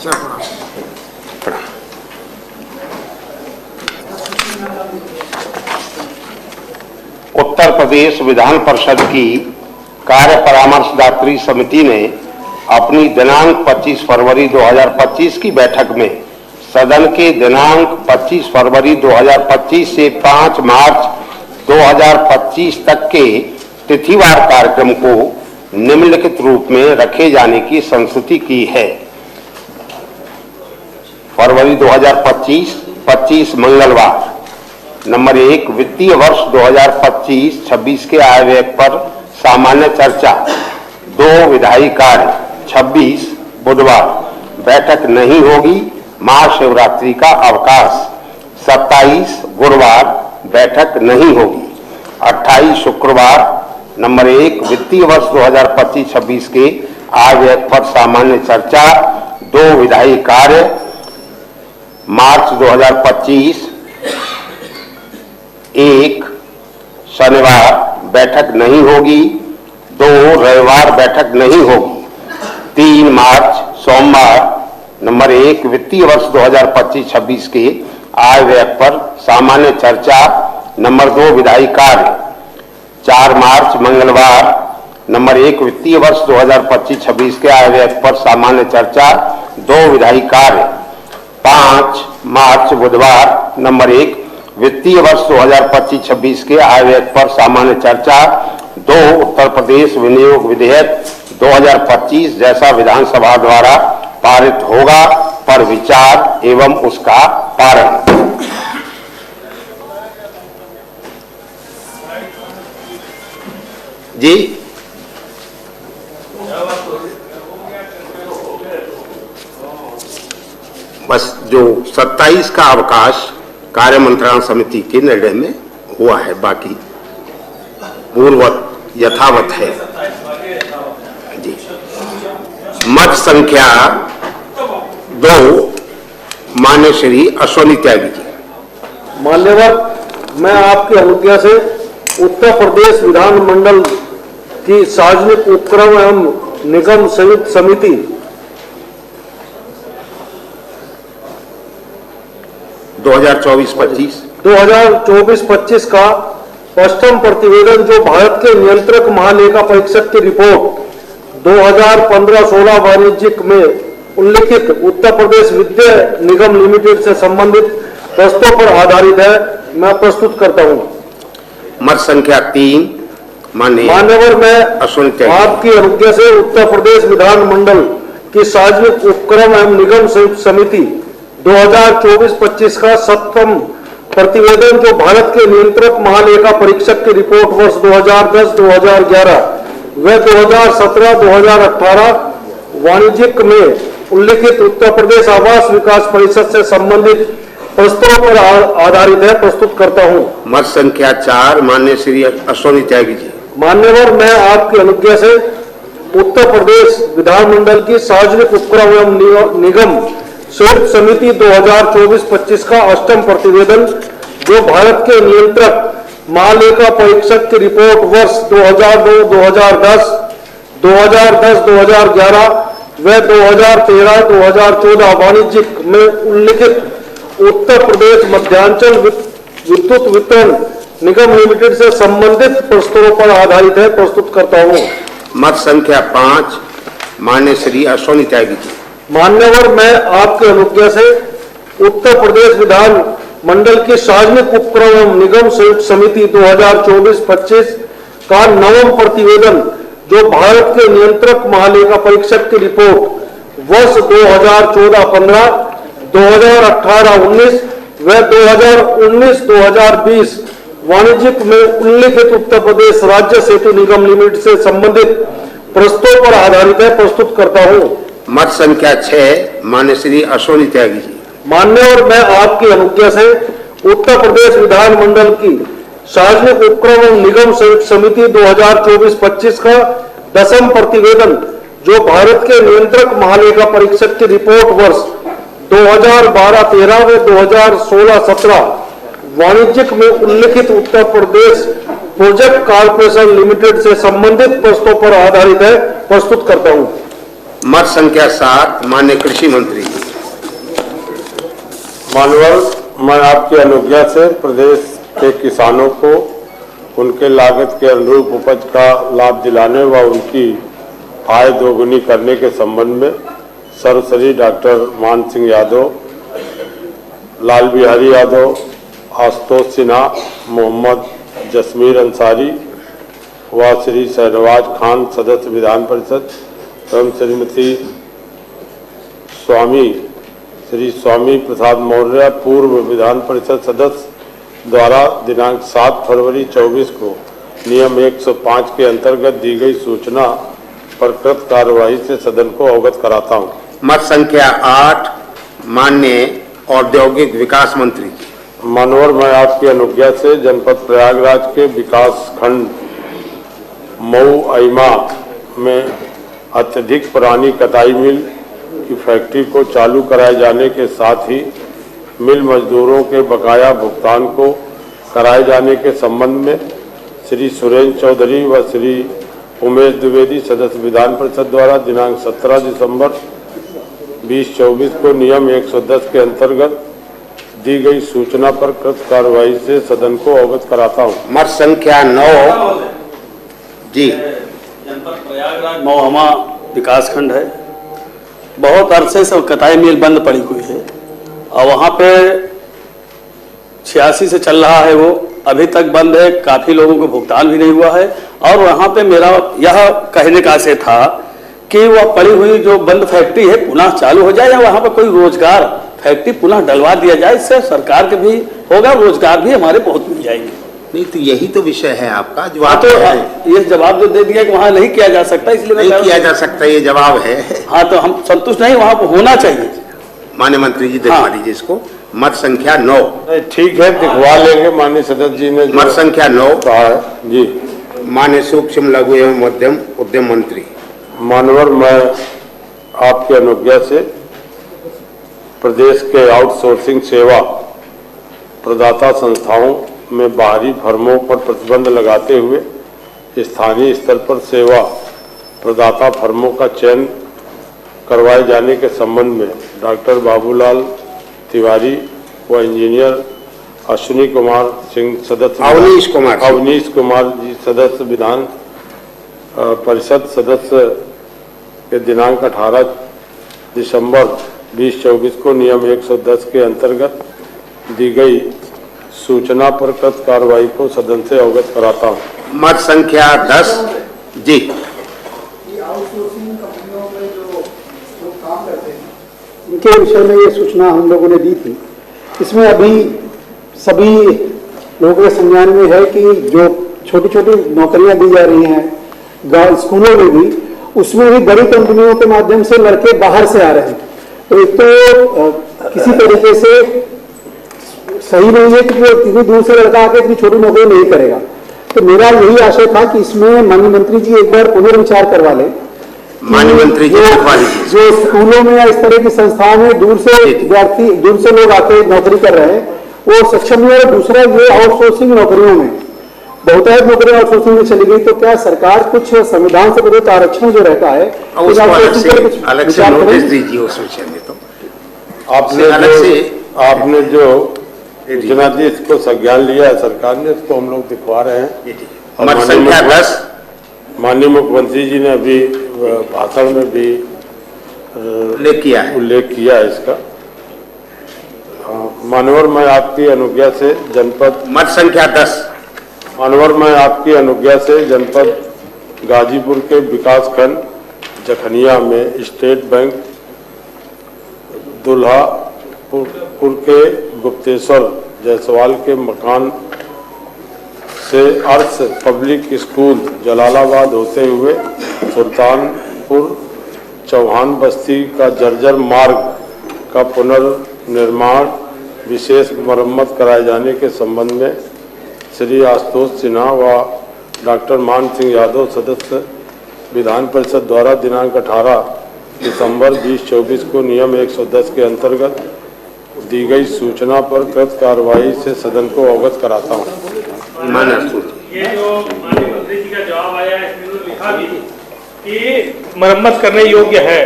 उत्तर प्रदेश विधान परिषद की कार्य परामर्शदात्री समिति ने अपनी दिनांक 25 फरवरी 2025 की बैठक में सदन के दिनांक 25 फरवरी 2025 से 5 मार्च 2025 तक के तिथिवार कार्यक्रम को निम्नलिखित रूप में रखे जाने की संस्तुति की है। फरवरी 2025 25 मंगलवार। नंबर 1, वित्तीय वर्ष 2025-26 के आय व्यय पर सामान्य चर्चा। 2, विधायी कार्य। 26 बुधवार, बैठक नहीं होगी, महाशिवरात्रि का अवकाश। 27 गुरुवार, बैठक नहीं होगी। 28 शुक्रवार। नंबर 1, वित्तीय वर्ष 2025-26 के आय व्यय पर सामान्य चर्चा। 2, विधायी कार्य। मार्च 2025 1 शनिवार, बैठक नहीं होगी। 2 रविवार, बैठक नहीं होगी। 3 मार्च सोमवार। नंबर 1, वित्तीय वर्ष 2025-26 के आय व्यय पर सामान्य चर्चा। नंबर 2, विधायी कार्य। 4 मार्च मंगलवार। नंबर 1, वित्तीय वर्ष 2025-26 के आय व्यय पर सामान्य चर्चा। 2, विधायी कार्य। 5 मार्च बुधवार। नंबर 1, वित्तीय वर्ष 2025-26 के आय व्यय पर सामान्य चर्चा। 2, उत्तर प्रदेश विनियोग विधेयक 2025 जैसा विधानसभा द्वारा पारित होगा पर विचार एवं उसका पारण। जी बस जो 27 का अवकाश कार्य मंत्रणा समिति के निर्णय में हुआ है, बाकी पूर्ववत यथावत है। जी, मत संख्या 2, मान्य श्री अश्वनी त्यागी जी। मान्यवर, मैं आपकी अनुज्ञा से उत्तर प्रदेश विधानमंडल की सार्वजनिक उपक्रम एवं निगम संयुक्त समिति 2024-25 का अष्टम प्रतिवेदन जो भारत के नियंत्रक महालेखा परीक्षक की रिपोर्ट 2015-16 वाणिज्यिक में उल्लिखित उत्तर प्रदेश विद्युत निगम लिमिटेड से संबंधित प्रस्ताव पर आधारित है, मैं प्रस्तुत करता हूं। मत संख्या 3, मान्यवर, मैं आपकी अनुज्ञा से उत्तर प्रदेश विधानमंडल की सार्वजनिक उपक्रम एवं निगम संयुक्त समिति 2024-25 का 7वां प्रतिवेदन जो भारत के नियंत्रक महालेखा परीक्षक की रिपोर्ट वर्ष 2010-2011 व 2017-2018 वाणिज्यिक में उल्लिखित उत्तर प्रदेश आवास विकास परिषद से संबंधित प्रस्ताव पर आधारित है, प्रस्तुत करता हूं। मत संख्या 4, माननीय श्री अश्वनी त्यागी जी। मान्यवर, मैं आपकी अनुज्ञा से उत्तर प्रदेश विधानमंडल की सार्वजनिक उपक्रम एवं निगम संयुक्त समिति 2024-25 का अष्टम प्रतिवेदन जो भारत के नियंत्रक महालेखा परीक्षक की रिपोर्ट वर्ष 2009-2010, 2010-2011 व 2013-2014 वाणिज्यिक में उल्लिखित उत्तर प्रदेश मध्यांचल विद्युत वितरण निगम लिमिटेड से संबंधित प्रस्तावों पर आधारित है, प्रस्तुत करता हूं। मत संख्या 5, माननीय श्री अश्वनी त्यागी जी। मान्यवर, मैं आपके अनुज्ञा से उत्तर प्रदेश विधान मंडल की सार्वजनिक उपक्रम एवं निगम संयुक्त समिति 2024-25 का 9वां प्रतिवेदन जो भारत के नियंत्रक महालेखा परीक्षक की रिपोर्ट वर्ष 2014-15, 2018-19 व 2019-2020 वाणिज्यिक में उल्लिखित उत्तर प्रदेश राज्य सेतु निगम लिमिटेड से संबंधित प्रस्ताव पर आधारित है, प्रस्तुत करता हूं। मत संख्या 6, माननीय श्री अश्वनी त्यागी जी। मान्यवर, मैं आपकी अनुज्ञा से उत्तर प्रदेश विधानमंडल की सार्वजनिक उपक्रम एवं निगम संयुक्त समिति 2024-25 का 10वां प्रतिवेदन जो भारत के नियंत्रक महालेखा परीक्षक की रिपोर्ट वर्ष 2012-13 व 2016-17 वाणिज्यिक में उल्लिखित Uttar Pradesh project corporation limited से संबंधित प्रस्ताव पर आधारित है, प्रस्तुत करता हूं। मत संख्या 7 माननीय कृषि मंत्री जी। मानवर, मैं आपकी अनुज्ञा से प्रदेश के किसानों को उनके लागत के अनुरूप उपज का लाभ दिलाने व उनकी आय दोगुनी करने के संबंध में सर्वश्री डॉक्टर मान सिंह यादव, लाल बिहारी यादव, आशुतोष सिन्हा, मोहम्मद जसमीर अंसारी व श्री शहनवाज खान सदस्य विधान परिषद एवं श्री स्वामी प्रसाद मौर्य पूर्व विधान परिषद सदस्य द्वारा दिनांक 7 फरवरी 24 को नियम 105 के अंतर्गत दी गई सूचना पर कृत कार्यवाही से सदन को अवगत कराता हूँ। मत संख्या 8 माननीय औद्योगिक विकास मंत्री जी। मानवर, मैं आपकी अनुज्ञा से जनपद प्रयागराज के विकास खंड मऊ अइमा में अत्यधिक पुरानी कताई मिल की फैक्ट्री को चालू कराए जाने के साथ ही मिल मजदूरों के बकाया भुगतान को कराए जाने के संबंध में श्री सुरेंद्र चौधरी व श्री उमेश द्विवेदी सदस्य विधान परिषद द्वारा दिनांक 17 दिसंबर 2024 को नियम 110 के अंतर्गत दी गई सूचना पर कृत कार्यवाही से सदन को अवगत कराता हूँ। मत संख्या 9 जी। जनपद प्रयागराज महुआ विकासखंड है। बहुत अरसे से कताई मिल बंद पड़ी हुई है और वहाँ पे 86 से चल रहा है, वो अभी तक बंद है। काफी लोगों को भुगतान भी नहीं हुआ है और वहाँ पे मेरा यह कहने का आशय था कि वह पड़ी हुई जो बंद फैक्ट्री है पुनः चालू हो जाए या वहाँ पर कोई रोजगार फैक्ट्री पुनः डलवा दिया जाए। इससे सरकार के भी होगा, रोजगार भी हमारे बहुत मिल जाएंगे। नहीं तो यही तो विषय है आपका जो हाँ, तो ये जवाब जो दे दिया कि वहाँ नहीं किया जा सकता, इसलिए नहीं किया जा सकता, ये जवाब है। हाँ, तो हम संतुष्ट नहीं, वहाँ पर होना चाहिए। माननीय मंत्री जी दिखवा दीजिए इसको। मत संख्या 9। ठीक है, दिखवा लेंगे। माननीय सदस्य जी ने मत संख्या 9 कहा है जी। माननीय सूक्ष्म लघु एवं मध्यम उद्यम मंत्री। मानवर, मैं आपकी अनुज्ञा से प्रदेश के आउटसोर्सिंग सेवा प्रदाता संस्थाओं में बाहरी फर्मों पर प्रतिबंध लगाते हुए स्थानीय स्तर पर सेवा प्रदाता फर्मों का चयन करवाए जाने के संबंध में डॉक्टर बाबूलाल तिवारी व इंजीनियर अश्विनी कुमार सिंह सदस्य अवनीश कुमार जी सदस्य विधान परिषद सदस्य के दिनांक 18 दिसंबर 2024 को नियम 110 के अंतर्गत दी गई सूचना पर कृत कार्रवाई को सदन से अवगत कराता हूँ। मत संख्या 10 जी। आउटसोर्सिंग कंपनियों में जो काम करते हैं इनके विषय में ये सूचना हम लोगों ने दी थी। इसमें अभी सभी लोगों के संज्ञान में है कि जो छोटी छोटी नौकरियां दी जा रही हैं स्कूलों में भी, उसमें भी बड़ी कंपनियों के माध्यम से लड़के बाहर से आ रहे हैं। तो एक तो किसी तरीके से सही नहीं है कि इतनी दूर से लड़का आके इतनी छोटी नौकरी नहीं करेगा। तो मेरा यही आशय था कि इसमें माननीय मंत्री जी एक बार पुनर्विचार करवा लें। माननीय मंत्री जी जो स्कूलों में या इस तरह की संस्थाओं में दूर से लोग आके नौकरी कर रहे हैं वो सक्षम है। और दूसरा, ये आउटसोर्सिंग नौकरियों में बहुतायत नौकरियां आउटसोर्सिंग में चली गई, तो क्या सरकार कुछ संविधान से प्रदत्त आरक्षण जो रहता है अलग से नोटिस दीजिए उस विषय में। तो आपने जो सूचना दी इसको संज्ञान लिया है सरकार ने, इसको हम लोग दिखवा रहे हैं। मत संख्या 10 माननीय मुख्यमंत्री जी ने अभी भाषण में भी उल्लेख किया है इसका। मानवर, मैं आपकी अनुज्ञा से जनपद मत संख्या 10 मानवर, मैं आपकी अनुज्ञा से जनपद गाजीपुर के विकासखंड जखनिया में स्टेट बैंक दुल्हापुर के गुप्तेश्वर जायसवाल के मकान से अर्थ पब्लिक स्कूल जलालाबाद होते हुए सुल्तानपुर चौहान बस्ती का जर्जर मार्ग का पुनर्निर्माण विशेष मरम्मत कराए जाने के संबंध में श्री आशुतोष सिन्हा व डॉक्टर मान सिंह यादव सदस्य विधान परिषद द्वारा दिनांक 18 दिसंबर 2024 को नियम 110 के अंतर्गत दी गई सूचना पर कृत कार्रवाई से सदन को अवगत कराता हूँ। ये जो माननीय मंत्री जी का जवाब आया है इसमें तो लिखा भी कि मरम्मत करने योग्य है,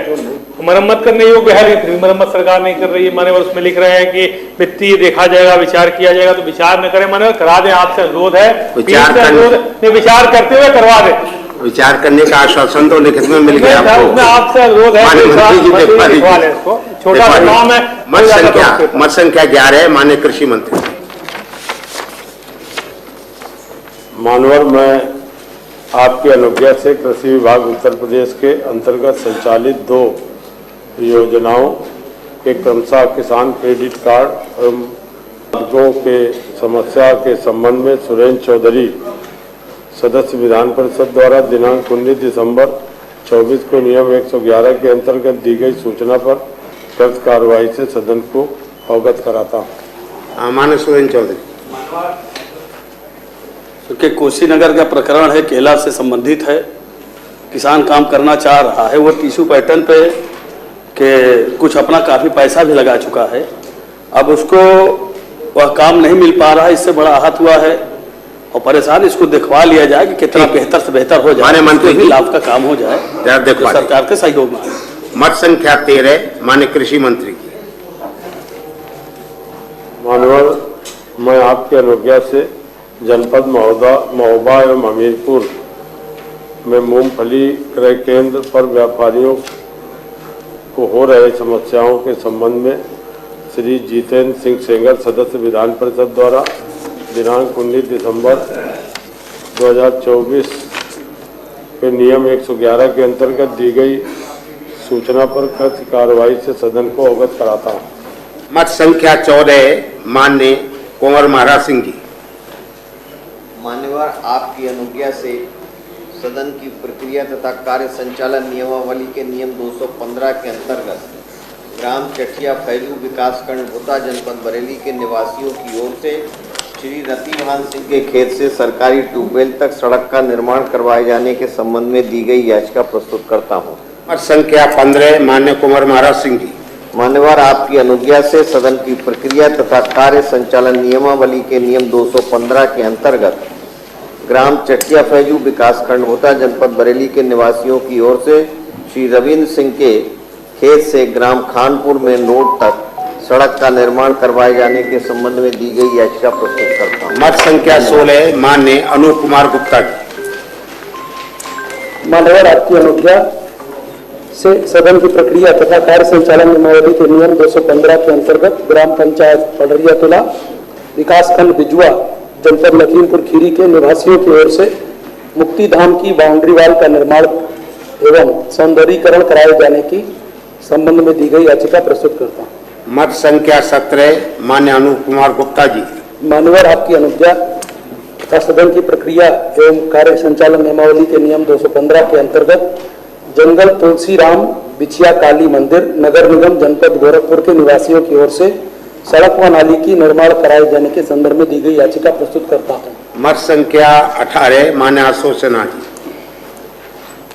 मरम्मत करने योग्य है, लेकिन फिर भी मरम्मत सरकार नहीं कर रही है। मान्यवर उसमें लिख रहे हैं कि वित्तीय देखा जाएगा, विचार किया जाएगा, तो विचार न करें मान्यवर, करा दें, आपसे अनुरोध है, विचार करते हुए करवा दें। विचार करने का आश्वासन तो लिखित में मिल गया आपको। उसमें आपसे अनुरोध है, छोटा सा काम है। मत संख्या 11 है, माननीय कृषि मंत्री। मानवर, मैं आपकी अनुज्ञा से कृषि विभाग उत्तर प्रदेश के अंतर्गत संचालित 2 योजनाओं के क्रमशः किसान क्रेडिट कार्ड एवं लोगों के समस्या के संबंध में सुरेंद्र चौधरी सदस्य विधान परिषद द्वारा दिनांक 19 दिसंबर 24 को नियम 111 के अंतर्गत दी गई सूचना पर त्वरित कार्रवाई से सदन को अवगत कराता हूँ। माननीय सुरेंद्र चौधरी। क्योंकि कुशीनगर का प्रकरण है, केला से संबंधित है, किसान काम करना चाह रहा है, वो टिश्यू पैटर्न पे के कुछ अपना काफ़ी पैसा भी लगा चुका है, अब उसको वह काम नहीं मिल पा रहा है, इससे बड़ा आहत हुआ है और परेशान। इसको दिखवा लिया जाए कि कितना बेहतर से बेहतर हो जाए, मंत्री भी लाभ का काम हो जाए, तो सरकार के सहयोग में। मत संख्या 13 माननीय कृषि मंत्री की। मानवर, मैं आपकी अनुज्ञा से जनपद महोबा एवं हमीरपुर में मूंगफली क्रय केंद्र पर व्यापारियों को हो रहे समस्याओं के संबंध में श्री जितेंद्र सिंह सेंगर सदस्य विधान परिषद द्वारा दिनांक 19 दिसंबर 2024 के नियम 111 के अंतर्गत दी गई सूचना पर कृत कार्रवाई से सदन को अवगत कराता हूँ। मत संख्या 14 माननीय कुंवर महाराज सिंह जी। मान्यवर, आपकी अनुज्ञा से सदन की प्रक्रिया तथा कार्य संचालन नियमावली के नियम 215 के अंतर्गत ग्राम चठिया फैजू विकासखंड भोता जनपद बरेली के निवासियों की ओर से श्री रतिभान सिंह के खेत से सरकारी ट्यूबवेल तक सड़क का निर्माण करवाए जाने के संबंध में दी गई याचिका प्रस्तुत करता हूँ। मत संख्या 15 माननीय कुंवर महाराज सिंह जी। मान्यवर, आपकी अनुज्ञा से सदन की प्रक्रिया तथा कार्य संचालन नियमावली के नियम 215 के अंतर्गत ग्राम चठिया फैजू विकासखंड भोता जनपद बरेली के निवासियों की ओर से श्री रविंद्र सिंह के खेत से ग्राम खानपुर में नोड तक सड़क का निर्माण करवाए जाने के संबंध में दी गई याचिका प्रस्तुत करता हूँ। मत संख्या 16 माननीय अनूप कुमार गुप्ता जी। मान्यवर, आपकी अनुज्ञा से सदन की प्रक्रिया तथा कार्य संचालन नियमावली के नियम 215 के अंतर्गत ग्राम पंचायत पडरिया तुला विकासखंड बिजुआ जनपद लखीमपुर खीरी के निवासियों की ओर से मुक्ति धाम की बाउंड्री वाल का निर्माण एवं सौंदर्यीकरण कराए जाने की संबंध में दी गई याचिका प्रस्तुत करता हूँ। मत संख्या 17 माननीय अनूप कुमार गुप्ता जी। मान्यवर, आपकी अनुज्ञा तथा सदन की प्रक्रिया एवं कार्य संचालन नियमावली के नियम 215 के अंतर्गत जंगल तुलसी राम बिछिया काली मंदिर नगर निगम जनपद गोरखपुर के निवासियों की ओर से सड़क व नाली की निर्माण कराए जाने के संदर्भ में दी गई याचिका प्रस्तुत करता हूँ। मत संख्या 18 माननीय अशोक सिन्हा जी।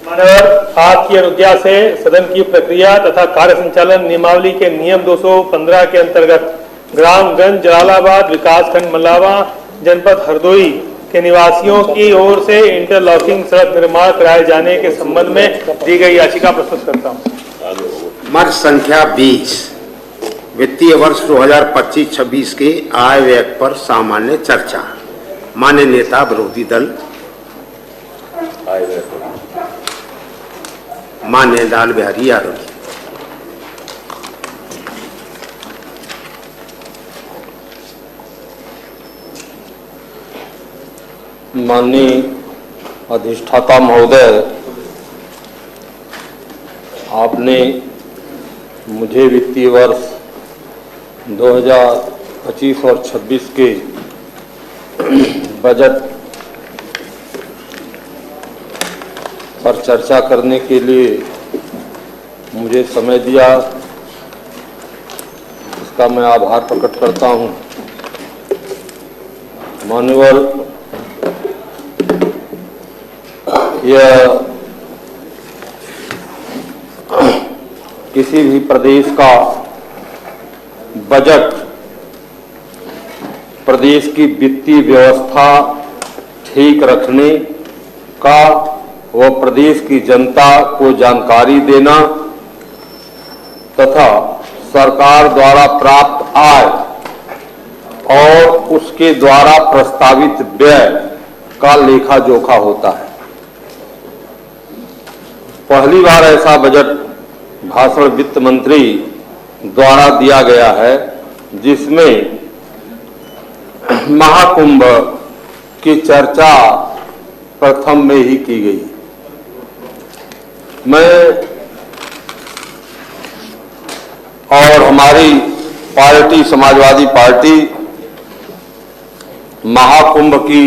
मान्यवर, आपकी अनुज्ञा से सदन की प्रक्रिया तथा कार्य संचालन नियमावली के नियम 215 के अंतर्गत ग्रामगंज जलालाबाद विकासखंड मल्लावा जनपद हरदोई के निवासियों की ओर से इंटरलॉकिंग सड़क निर्माण कराए जाने के संबंध में दी गई याचिका प्रस्तुत करता हूँ। मत संख्या 20 वित्तीय वर्ष 2025-26 के आय व्यय पर सामान्य चर्चा। मान्य नेता विरोधी दल मान्य लाल बिहारी यादव जी। माननीय अधिष्ठाता महोदय, आपने मुझे वित्तीय वर्ष 2025 और 26 के बजट पर चर्चा करने के लिए मुझे समय दिया, इसका मैं आभार प्रकट करता हूं। मान्यवर, यह किसी भी प्रदेश का बजट प्रदेश की वित्तीय व्यवस्था ठीक रखने का व प्रदेश की जनता को जानकारी देना तथा सरकार द्वारा प्राप्त आय और उसके द्वारा प्रस्तावित व्यय का लेखा जोखा होता है। पहली बार ऐसा बजट भाषण वित्त मंत्री द्वारा दिया गया है जिसमें महाकुंभ की चर्चा प्रथम में ही की गई। मैं और हमारी पार्टी समाजवादी पार्टी महाकुंभ की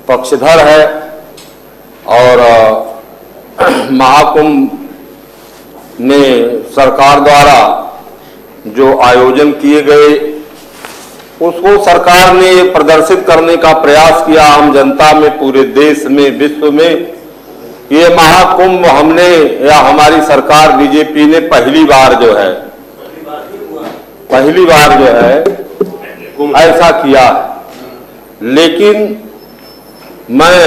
पक्षधर है और महाकुंभ में सरकार द्वारा जो आयोजन किए गए उसको सरकार ने प्रदर्शित करने का प्रयास किया आम जनता में, पूरे देश में, विश्व में। ये महाकुंभ हमने या हमारी सरकार बीजेपी ने पहली बार जो है ऐसा किया है। लेकिन मैं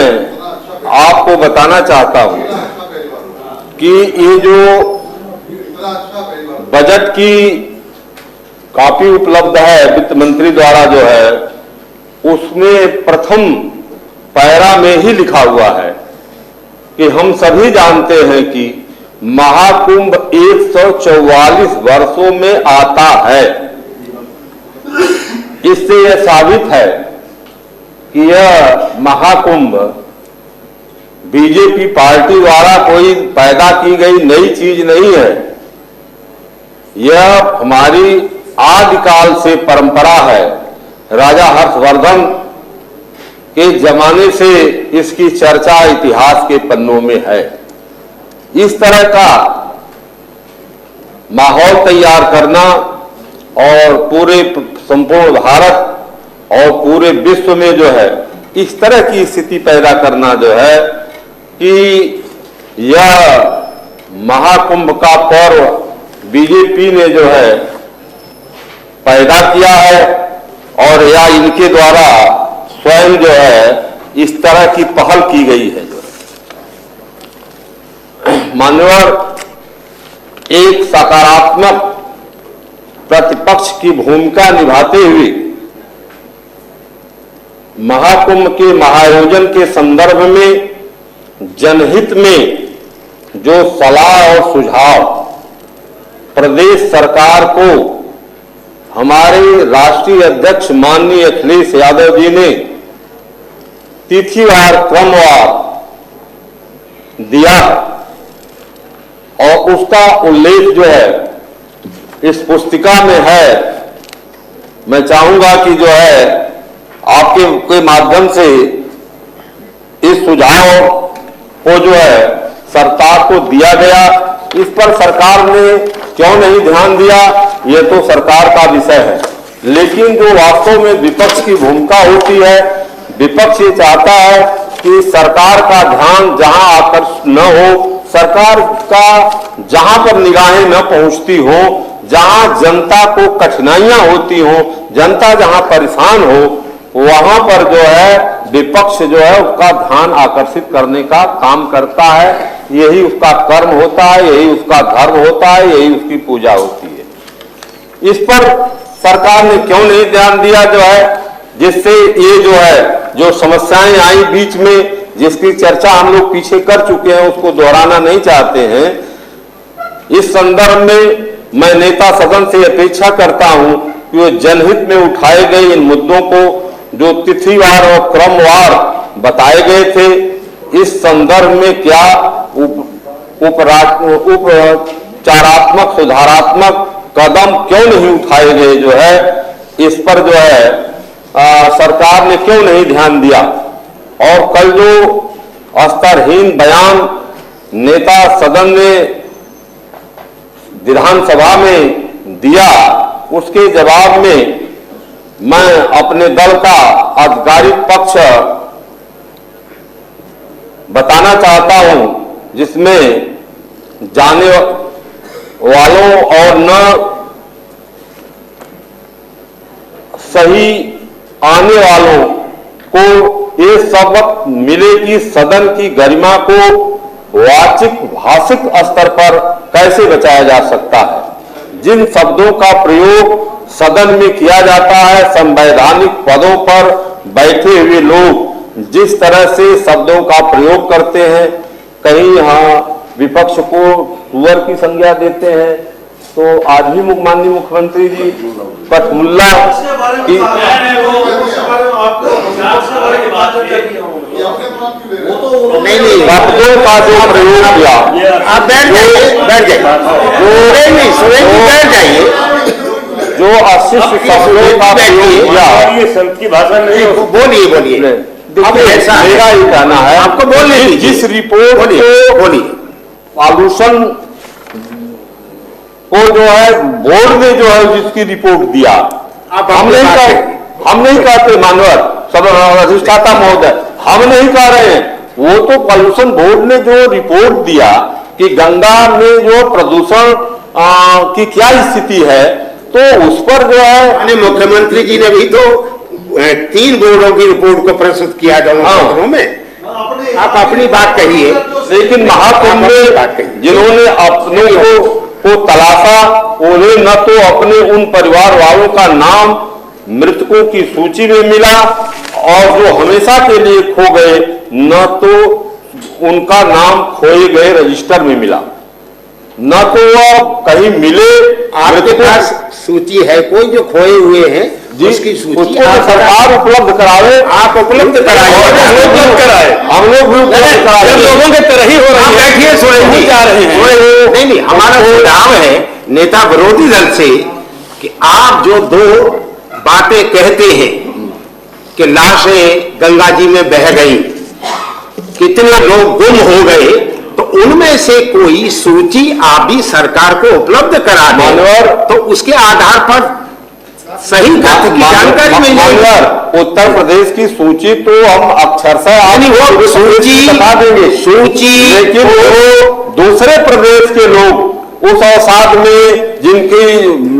आपको बताना चाहता हूं कि ये जो बजट की कॉपी उपलब्ध है वित्त मंत्री द्वारा जो है उसमें प्रथम पैरा में ही लिखा हुआ है कि हम सभी जानते हैं कि महाकुंभ 144 वर्षों में आता है। इससे यह साबित है कि यह महाकुंभ बीजेपी पार्टी द्वारा कोई पैदा की गई नई चीज नहीं है। यह हमारी आदिकाल से परंपरा है। राजा हर्षवर्धन के जमाने से इसकी चर्चा इतिहास के पन्नों में है। इस तरह का माहौल तैयार करना और पूरे संपूर्ण भारत और पूरे विश्व में जो है इस तरह की स्थिति पैदा करना जो है कि यह महाकुंभ का पर्व बीजेपी ने जो है पैदा किया है और या इनके द्वारा स्वयं जो है इस तरह की पहल की गई है। जो मान्यवर, एक सकारात्मक प्रतिपक्ष की भूमिका निभाते हुए महाकुंभ के महाआयोजन के संदर्भ में जनहित में जो सलाह और सुझाव प्रदेश सरकार को हमारे राष्ट्रीय अध्यक्ष माननीय अखिलेश यादव जी ने तिथिवार क्रमवार दिया और उसका उल्लेख जो है इस पुस्तिका में है। मैं चाहूंगा कि जो है आपके माध्यम से इस सुझाव को जो है सरकार को दिया गया। इस पर सरकार ने क्यों नहीं ध्यान दिया ये तो सरकार का विषय है। लेकिन जो वास्तव में विपक्ष की भूमिका होती है, विपक्ष ये चाहता है कि सरकार का ध्यान जहां आकर्षित न हो, सरकार का जहां पर निगाहें न पहुंचती हो, जहां जनता को कठिनाइयां होती हो, जनता जहां परेशान हो, वहां पर जो है विपक्ष जो है उसका ध्यान आकर्षित करने का काम करता है। यही उसका कर्म होता है, यही उसका धर्म होता है, यही उसकी पूजा होती है। इस पर सरकार ने क्यों नहीं ध्यान दिया जो है, जिससे ये जो है जो समस्याएं आई बीच में, जिसकी चर्चा हम लोग पीछे कर चुके हैं, उसको दोहराना नहीं चाहते हैं। इस संदर्भ में मैं नेता सदन से अपेक्षा करता हूं कि वो जनहित में उठाए गए इन मुद्दों को जो तिथिवार और क्रमवार बताए गए थे, इस संदर्भ में क्या उपचारात्मक सुधारात्मक कदम क्यों नहीं उठाए गए जो है, इस पर जो है सरकार ने क्यों नहीं ध्यान दिया। और कल जो स्तरहीन बयान नेता सदन ने विधानसभा में दिया, उसके जवाब में मैं अपने दल का आधिकारिक पक्ष बताना चाहता हूं, जिसमें जाने वालों और न सही आने वालों को ये सबक मिले कि सदन की गरिमा को वाचिक भाषिक स्तर पर कैसे बचाया जा सकता है। जिन शब्दों का प्रयोग सदन में किया जाता है, संवैधानिक पदों पर बैठे हुए लोग जिस तरह से शब्दों का प्रयोग करते हैं, कहीं यहाँ विपक्ष को सुअर की संज्ञा देते हैं, तो आज भी माननीय मुख्यमंत्री जी कठमुल्ला की नहीं शब्दों का जो प्रयोग किया, आप बैठ जाइए, बैठ जाइए, जो अशिष्ट शब्दों का प्रयोग किया, ये संत की भाषा नहीं हो। बोलिए देखिए मेरा ही कहना है, आपको बोलने दीजिए। जिस रिपोर्ट बोलिए पॉल्यूशन को जो है बोर्ड ने जो है जिसकी रिपोर्ट दिया, हम नहीं कहते मानवर सब अधिष्ठाता महोदय, हम नहीं कह रहे हैं, वो तो पॉल्यूशन बोर्ड ने जो रिपोर्ट दिया कि गंगा में जो प्रदूषण की क्या स्थिति है, तो उस पर जो है मुख्यमंत्री जी ने भी तो 3 बोर्डों की रिपोर्ट को प्रस्तुत किया दोनों में। आप अपनी बात कहिए। लेकिन महाकुंभ में जिन्होंने अपनों को तलाशा, उन्हें न तो अपने उन परिवार वालों का नाम मृतकों की सूची में मिला, और जो हमेशा के लिए खो गए न तो उनका नाम खोए गए रजिस्टर में मिला, न तो वो कहीं मिले। आपके पास सूची है कोई जो खोए हुए हैं जिसकी सूची सरकार उपलब्ध करावे, आप उपलब्ध कराए, हम लोग भी उपलब्ध कराए, लोगों के तरह ही हो रही है। बैठिए, सुनेंगे जा रहे हैं। नहीं, हमारा सुझाव है नेता विरोधी दल से कि आप जो 2 बातें कहते हैं कि लाशें गंगा जी में बह गई, कितने लोग गुम हो गए, तो उनमें से कोई सूची आप भी सरकार को उपलब्ध करा दें, तो उसके आधार पर सही तथ्य की जानकारी मिलेगी। उत्तर प्रदेश की सूची तो हम अक्षरशः वो सूची बता देंगे, लेकिन वो दूसरे प्रदेश के लोग उस अवसाद में जिनकी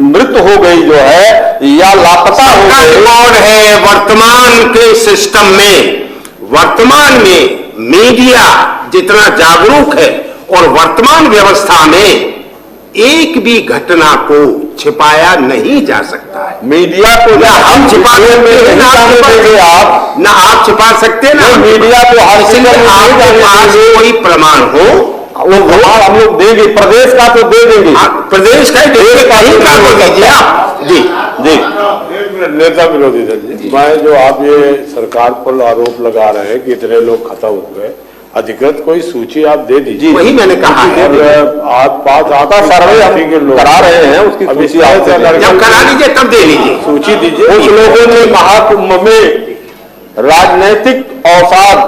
मृत्यु हो गई जो है या लापता हो गए है। वर्तमान के सिस्टम में, वर्तमान में मीडिया जितना जागरूक है और वर्तमान व्यवस्था में एक भी घटना को छिपाया नहीं जा सकता है। मीडिया को ना हम छिपा सकते हैं, ना आप छिपा सकते, ना मीडिया को हर आपके पास कोई प्रमाण हो वो हम लोग देंगे, प्रदेश का तो दे देंगे, प्रदेश का ही दीजिए आप। जी नेता विरोधी दल जी, मैं जो आप ये सरकार पर आरोप लगा रहे हैं कि इतने लोग खत्म हो गए, अधिकृत कोई सूची आप दे दीजिए। वही मैंने कहा है, आज आपका सर्वे हम करा रहे हैं, उसकी सूची जब करा लीजिए तब दे लीजिए। सूची दीजिए। कुछ लोगों ने महाकुंभ में राजनीतिक अवसाद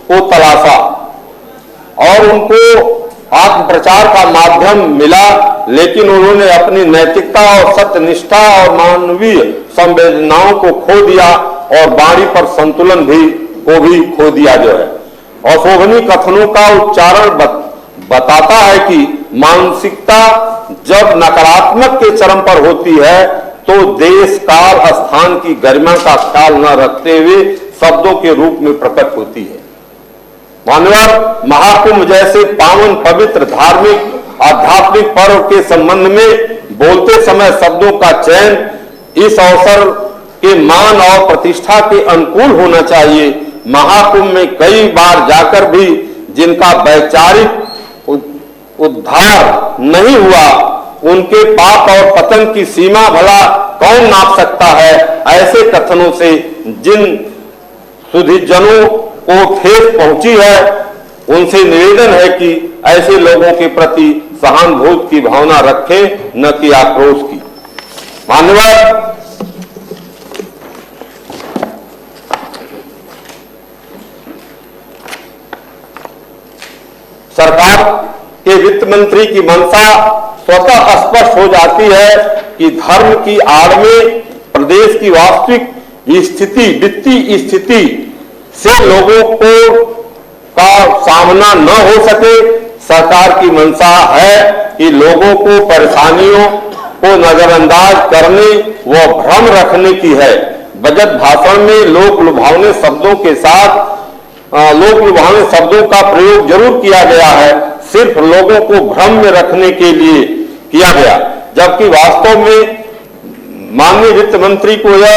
को तलाशा और उनको आत्म प्रचार का माध्यम मिला, लेकिन उन्होंने अपनी नैतिकता और सत्यनिष्ठा और मानवीय संवेदनाओं को खो दिया और वाणी पर संतुलन को भी खो दिया जो है। अशोभनीय कथनों का उच्चारण बताता है कि मानसिकता जब नकारात्मक के चरम पर होती है तो देश काल स्थान की गरिमा का ख्याल न रखते हुए शब्दों के रूप में प्रकट होती है। मानव महाकुंभ जैसे पावन पवित्र धार्मिक आध्यात्मिक पर्व के संबंध में बोलते समय शब्दों का चयन इस अवसर के मान और प्रतिष्ठा के अनुकूल होना चाहिए। महाकुंभ में कई बार जाकर भी जिनका वैचारिक उद्धार नहीं हुआ, उनके पाप और पतन की सीमा भला कौन नाप सकता है। ऐसे कथनों से जिन सुधीजनों को ठेस पहुंची है, उनसे निवेदन है कि ऐसे लोगों के प्रति सहानुभूति की भावना रखें, न कि आक्रोश की। मान्यवर सरकार के वित्त मंत्री की मंशा स्वतः स्पष्ट हो जाती है कि धर्म की आड़ में प्रदेश की वास्तविक स्थिति, वित्तीय स्थिति से लोगों को का सामना न हो सके। सरकार की मंशा है कि लोगों को परेशानियों को नजरअंदाज करने व भ्रम रखने की है। बजट भाषण में लोक लुभावने शब्दों के साथ लोक लुभावने शब्दों का प्रयोग जरूर किया गया है, सिर्फ लोगों को भ्रम में रखने के लिए किया गया, जबकि वास्तव में माननीय वित्त मंत्री को यह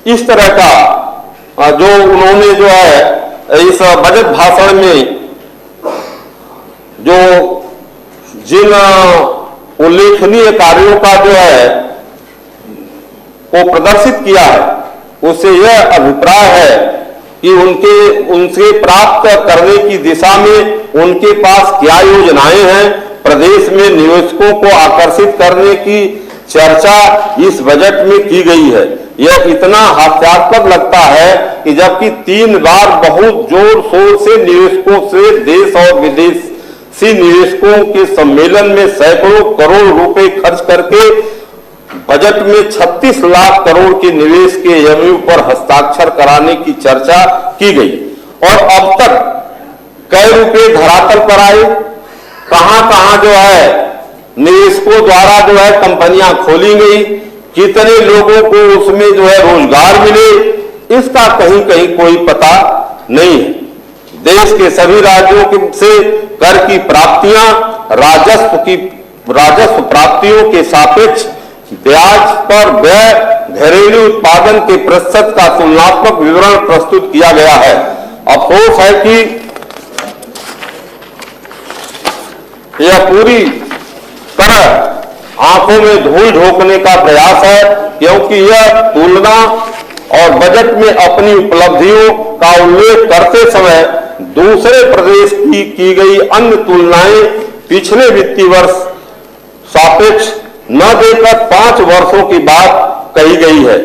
इस तरह का जो उन्होंने जो है इस बजट भाषण में जो जिन उल्लेखनीय कार्यों का जो है वो प्रदर्शित किया है, उससे यह अभिप्राय है कि उनसे प्राप्त करने की दिशा में उनके पास क्या योजनाएं हैं। प्रदेश में निवेशकों को आकर्षित करने की चर्चा इस बजट में की गई है। यह इतना हास्यास्पद लगता है कि जबकि 3 बार बहुत जोर शोर से निवेशकों से देश और विदेशी निवेशकों के सम्मेलन में सैकड़ों करोड़ रुपए खर्च करके बजट में 36 लाख करोड़ के निवेश के एमओयू पर हस्ताक्षर कराने की चर्चा की गई, और अब तक कई रुपए धरातल पर आए, कहां जो है निवेशकों द्वारा जो है कंपनियां खोली गई, कितने लोगों को उसमें जो है रोजगार मिले, इसका कहीं कहीं कोई पता नहीं है। देश के सभी राज्यों से कर की प्राप्तियां राजस्व प्राप्तियों के सापेक्ष ब्याज पर व्यय घरेलू उत्पादन के प्रतिशत का तुलनात्मक विवरण प्रस्तुत किया गया है। अफसोस है कि यह पूरी तरह आंखों में धूल झोंकने का प्रयास है, क्योंकि यह तुलना और बजट में अपनी उपलब्धियों का उल्लेख करते समय दूसरे प्रदेश की गई अन्य तुलनाएं पिछले वित्तीय वर्ष सापेक्ष न देकर 5 वर्षों की बात कही गई है।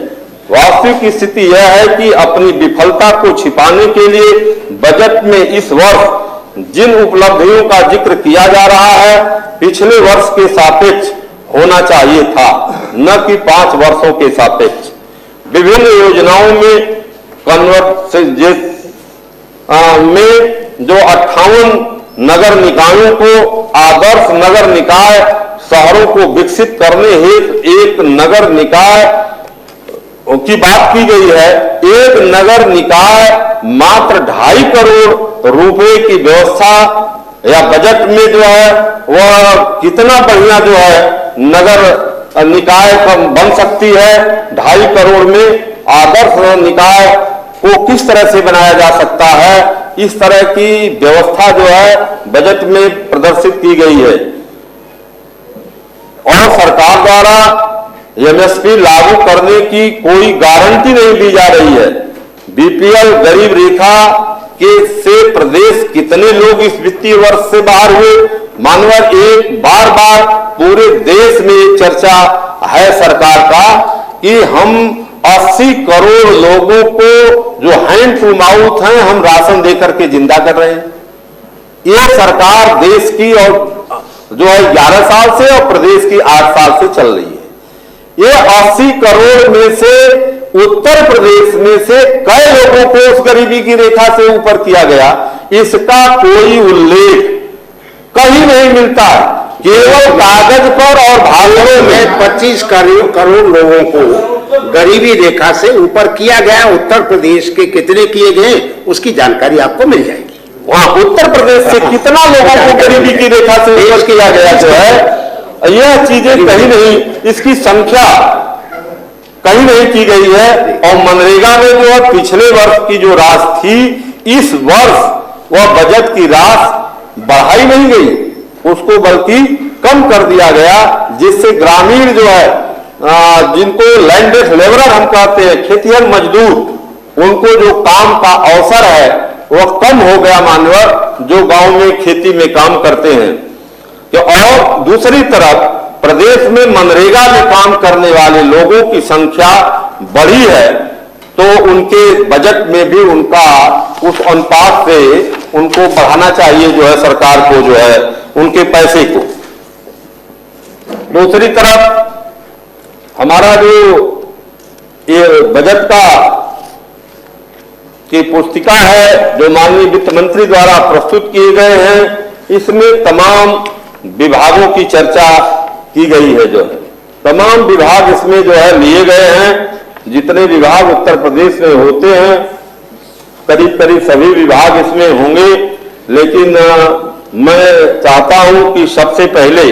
वास्तविक स्थिति यह है कि अपनी विफलता को छिपाने के लिए बजट में इस वर्ष जिन उपलब्धियों का जिक्र किया जा रहा है, पिछले वर्ष के सापेक्ष होना चाहिए था, न कि 5 वर्षों के सापेक्ष। विभिन्न योजनाओं में में जो 58 नगर निकायों को आदर्श नगर निकाय शहरों को विकसित करने हेतु एक नगर निकाय की बात की गई है। एक नगर निकाय मात्र 2.5 करोड़ रुपए की व्यवस्था या बजट में जो है वह कितना बढ़िया जो है नगर निकाय बन सकती है। 2.5 करोड़ में आदर्श निकाय को किस तरह से बनाया जा सकता है, इस तरह की व्यवस्था जो है बजट में प्रदर्शित की गई है। और सरकार द्वारा एमएसपी लागू करने की कोई गारंटी नहीं दी जा रही है। बीपीएल गरीब रेखा से प्रदेश कितने लोग इस वित्तीय वर्ष से बाहर हुए, मानवर एक बार पूरे देश में चर्चा है सरकार का कि हम 80 करोड़ लोगों को जो हैंड टू माउथ हैं हम राशन देकर के जिंदा कर रहे हैं। ये सरकार देश की और जो है 11 साल से और प्रदेश की 8 साल से चल रही है। ये 80 करोड़ में से उत्तर प्रदेश में से कई लोगों को उस गरीबी की रेखा से ऊपर किया गया, इसका कोई उल्लेख कहीं नहीं मिलता है। केवल कागज पर और भाषणों में 25 करोड़ लोगों को गरीबी रेखा से ऊपर किया गया। उत्तर प्रदेश के कितने किए गए उसकी जानकारी आपको मिल जाएगी। वहां उत्तर प्रदेश से कितना लोगों को गरीबी की रेखा से ऊपर किया गया जो है, यह चीजें कहीं नहीं, इसकी संख्या कहीं नहीं की गई है। और मनरेगा में जो है पिछले वर्ष की जो राशि थी, इस वर्ष वह बजट की राशि बढ़ाई नहीं गई, उसको बल्कि कम कर दिया गया, जिससे ग्रामीण जो है जिनको लैंडलेस लेबरर हम कहते हैं, खेतिहर मजदूर, उनको जो काम का अवसर है वह कम हो गया मानवर, जो गांव में खेती में काम करते हैं। और दूसरी तरफ प्रदेश में मनरेगा में काम करने वाले लोगों की संख्या बढ़ी है, तो उनके बजट में भी उनका उस अनुपात से उनको बढ़ाना चाहिए जो है सरकार को, जो है उनके पैसे को। दूसरी तरफ हमारा जो ये बजट का की पुस्तिका है जो माननीय वित्त मंत्री द्वारा प्रस्तुत किए गए हैं, इसमें तमाम विभागों की चर्चा की गई है। जो है तमाम विभाग इसमें जो है लिए गए हैं। जितने विभाग उत्तर प्रदेश में होते हैं करीब करीब सभी विभाग इसमें होंगे, लेकिन मैं चाहता हूं कि सबसे पहले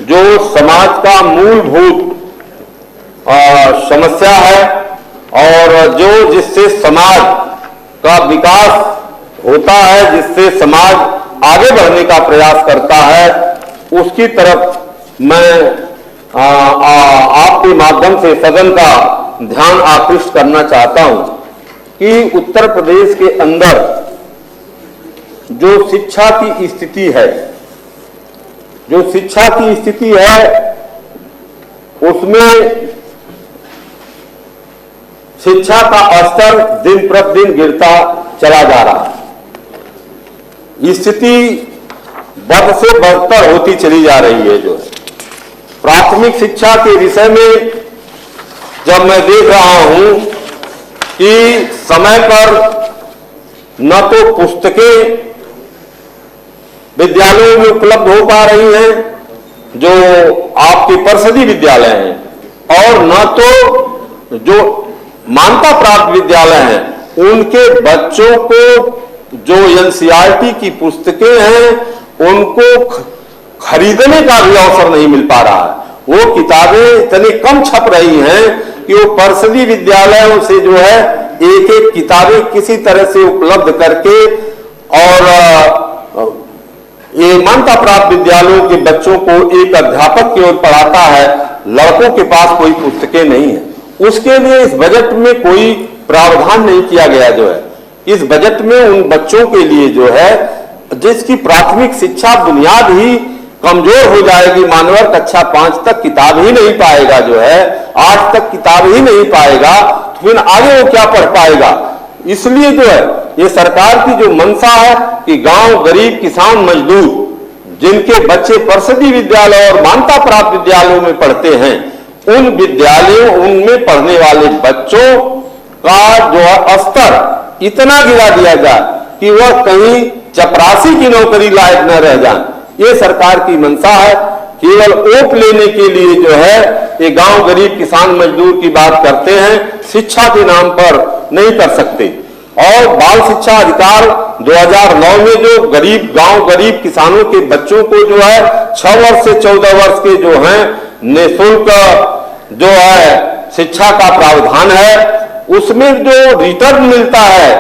जो समाज का मूलभूत समस्या है और जो जिससे समाज का विकास होता है, जिससे समाज आगे बढ़ने का प्रयास करता है, उसकी तरफ मैं आपके माध्यम से सदन का ध्यान आकृष्ट करना चाहता हूं कि उत्तर प्रदेश के अंदर जो शिक्षा की स्थिति है, उसमें शिक्षा का स्तर दिन प्रतिदिन गिरता चला जा रहा है। स्थिति बद से बदतर होती चली जा रही है। जो प्राथमिक शिक्षा के विषय में जब मैं देख रहा हूं कि समय पर न तो पुस्तकें विद्यालयों में उपलब्ध हो पा रही हैं, जो आपके परिषदीय विद्यालय हैं, और न तो जो मान्यता प्राप्त विद्यालय हैं उनके बच्चों को जो एनसीईआरटी की पुस्तकें हैं उनको खरीदने का भी अवसर नहीं मिल पा रहा है। वो किताबें इतनी कम छप रही हैं कि वो परिषदीय विद्यालयों से जो है एक एक किताबें किसी तरह से उपलब्ध करके, और ये मान्यता प्राप्त विद्यालयों के बच्चों को एक अध्यापक की ओर पढ़ाता है, लड़कों के पास कोई पुस्तकें नहीं है। उसके लिए इस बजट में कोई प्रावधान नहीं किया गया। जो है इस बजट में उन बच्चों के लिए जो है जिसकी प्राथमिक शिक्षा बुनियाद ही कमजोर हो जाएगी, मानवर कक्षा 5 तक किताब ही नहीं पाएगा, जो है 8 तक किताब ही नहीं पाएगा, तो फिर आगे वो क्या पढ़ पाएगा। इसलिए जो है ये सरकार की जो मंशा है कि गांव गरीब किसान मजदूर जिनके बच्चे परिषदीय विद्यालय और मान्यता प्राप्त विद्यालयों में पढ़ते हैं, उन विद्यालयों उनमें पढ़ने वाले बच्चों का जो है स्तर इतना गिरा दिया जाए कि वह कहीं चपरासी की नौकरी लायक न रह जाए। ये सरकार की मंशा है। केवल ओट लेने के लिए जो है ये गांव गरीब किसान मजदूर की बात करते हैं, शिक्षा के नाम पर नहीं कर सकते। और बाल शिक्षा अधिकार 2009 में जो गरीब गांव गरीब किसानों के बच्चों को जो है 6 वर्ष से 14 वर्ष के जो हैं निःशुल्क जो है शिक्षा का प्रावधान है, उसमें जो रिटर्न मिलता है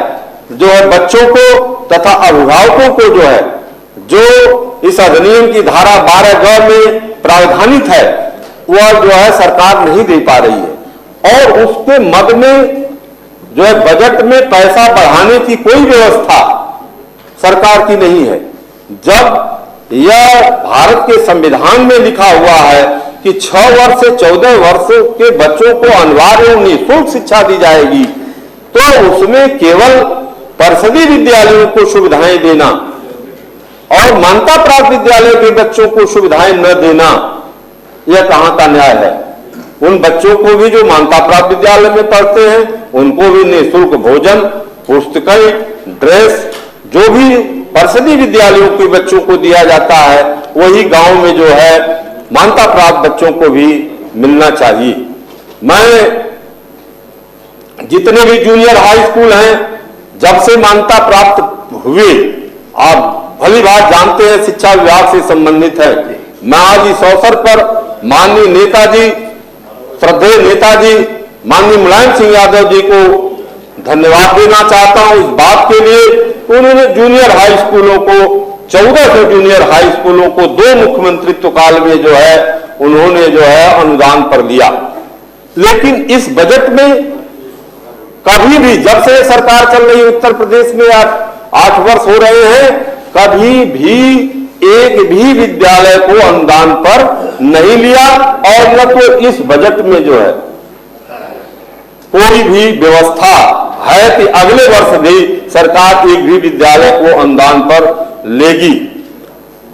जो है बच्चों को तथा अभिभावकों को जो है, जो इस अधिनियम की धारा 12(ग) में प्रावधानित है, वह जो है सरकार नहीं दे पा रही है। और उसके मद में जो है बजट में पैसा बढ़ाने की कोई व्यवस्था सरकार की नहीं है। जब यह भारत के संविधान में लिखा हुआ है कि 6 वर्ष से 14 वर्ष के बच्चों को अनिवार्य निःशुल्क शिक्षा दी जाएगी, तो उसमें केवल परिषदीय विद्यालयों को सुविधाएं देना और मान्यता प्राप्त विद्यालय के बच्चों को सुविधाएं न देना, यह कहां का न्याय है। उन बच्चों को भी जो मान्यता प्राप्त विद्यालय में पढ़ते हैं उनको भी निःशुल्क भोजन, पुस्तकें, ड्रेस जो भी परिषदीय विद्यालयों के बच्चों को दिया जाता है वही गांव में जो है मान्यता प्राप्त बच्चों को भी मिलना चाहिए। मैं जितने भी जूनियर हाई स्कूल हैं जब से मान्यता प्राप्त हुए, आप भली बात जानते हैं शिक्षा विभाग से संबंधित है। मैं आज इस अवसर पर माननीय नेताजी, श्रद्धेय नेताजी माननीय मुलायम सिंह यादव जी को धन्यवाद देना चाहता हूं इस बात के लिए, उन्होंने जूनियर हाई स्कूलों को 1400 जूनियर हाई स्कूलों को 2 मुख्यमंत्रित्व काल में जो है उन्होंने जो है अनुदान पर लिया। लेकिन इस बजट में कभी भी, जब से सरकार चल रही है उत्तर प्रदेश में 8 वर्ष हो रहे हैं, कभी भी एक भी विद्यालय को अनुदान पर नहीं लिया, और न तो इस बजट में जो है कोई भी व्यवस्था है कि अगले वर्ष भी सरकार एक भी विद्यालय को अनुदान पर लेगी।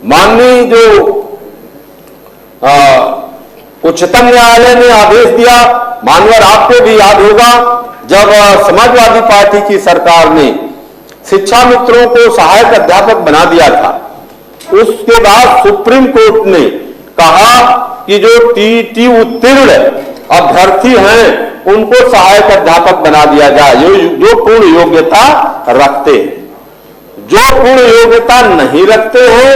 माननीय जो उच्चतम न्यायालय ने आदेश दिया, मानवर आपको भी याद होगा, जब समाजवादी पार्टी की सरकार ने शिक्षा मित्रों को सहायक अध्यापक बना दिया था, उसके बाद सुप्रीम कोर्ट ने कहा कि जो टीईटी उत्तीर्ण अभ्यर्थी हैं उनको सहायक अध्यापक बना दिया जाए, जो पूर्ण योग्यता रखते हैं। जो पूर्ण योग्यता नहीं रखते हैं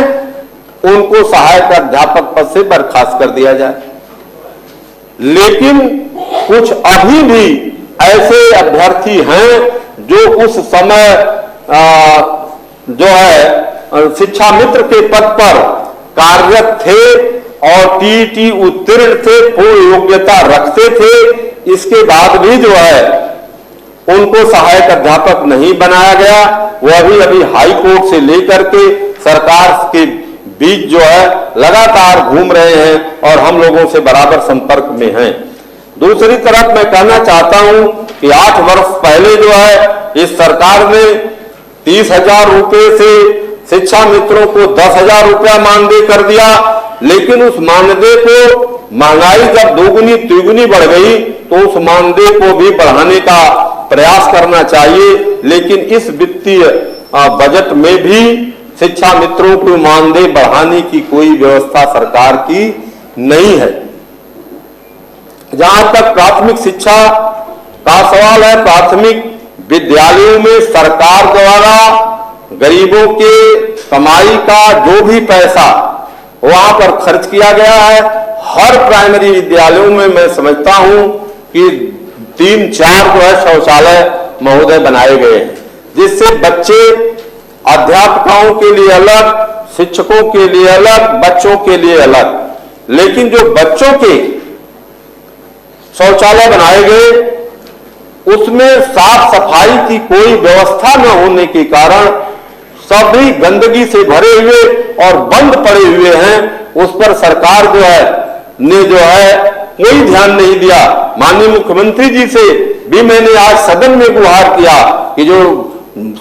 उनको सहायक अध्यापक पद से बर्खास्त कर दिया जाए। लेकिन कुछ अभी भी ऐसे अभ्यर्थी हैं जो उस समय जो है शिक्षा मित्र के पद पर कार्यरत थे और टीईटी उत्तीर्ण थे, पूर्ण योग्यता रखते थे, इसके बाद भी जो है उनको सहायक अध्यापक नहीं बनाया गया। वो अभी हाई कोर्ट से लेकर के सरकार के बीच जो है लगातार घूम रहे हैं और हम लोगों से बराबर संपर्क में हैं। दूसरी तरफ मैं कहना चाहता हूं कि 8 वर्ष पहले जो है इस सरकार ने 30,000 रुपए से शिक्षा मित्रों को 10,000 रुपया मानदेय कर दिया, लेकिन उस मानदेय को महंगाई जब दोगुनी तिगुनी बढ़ गई तो उस मानदेय को भी बढ़ाने का प्रयास करना चाहिए। लेकिन इस वित्तीय बजट में भी शिक्षा मित्रों को मानदेय बढ़ाने की कोई व्यवस्था सरकार की नहीं है। जहां तक प्राथमिक शिक्षा का सवाल है, प्राथमिक विद्यालयों में सरकार द्वारा गरीबों के कमाई का जो भी पैसा वहां पर खर्च किया गया है। हर प्राइमरी विद्यालयों में मैं समझता हूं कि 3-4 जो है शौचालय महोदय बनाए गए हैं, जिससे बच्चे अध्यापकों के लिए अलग, शिक्षकों के लिए अलग, बच्चों के लिए अलग। लेकिन जो बच्चों के शौचालय बनाए गए उसमें साफ सफाई की कोई व्यवस्था न होने के कारण सभी गंदगी से भरे हुए और बंद पड़े हुए हैं। उस पर सरकार जो है कोई ध्यान नहीं दिया। माननीय मुख्यमंत्री जी से भी मैंने आज सदन में गुहार किया कि जो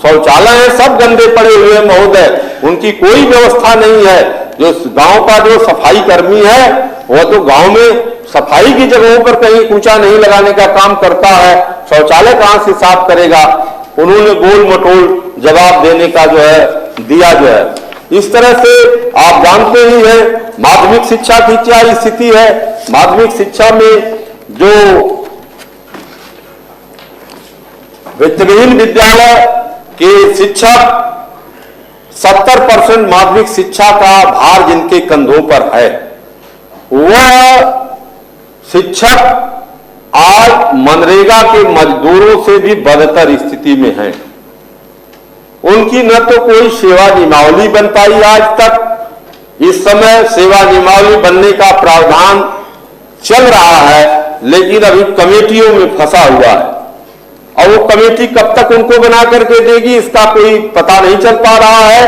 शौचालय है सब गंदे पड़े हुए हैं महोदय, उनकी कोई व्यवस्था नहीं है। जो गांव का जो सफाई कर्मी है वो तो गांव में सफाई की जगहों पर कहीं कूचा नहीं लगाने का काम करता है, शौचालय कहां से साफ करेगा। उन्होंने गोल मटोल जवाब देने का जो है दिया जो है। इस तरह से आप जानते ही हैं माध्यमिक शिक्षा की क्या स्थिति है। माध्यमिक शिक्षा में जो वित्तहीन विद्यालय के शिक्षक 70% माध्यमिक शिक्षा का भार जिनके कंधों पर है, वह शिक्षक आज मनरेगा के मजदूरों से भी बदतर स्थिति में हैं। उनकी न तो कोई सेवा नियमावली बन पाई आज तक। इस समय सेवा नियमावली बनने का प्रावधान चल रहा है, लेकिन अभी कमेटियों में फंसा हुआ है और वो कमेटी कब तक उनको बना करके देगी इसका कोई पता नहीं चल पा रहा है।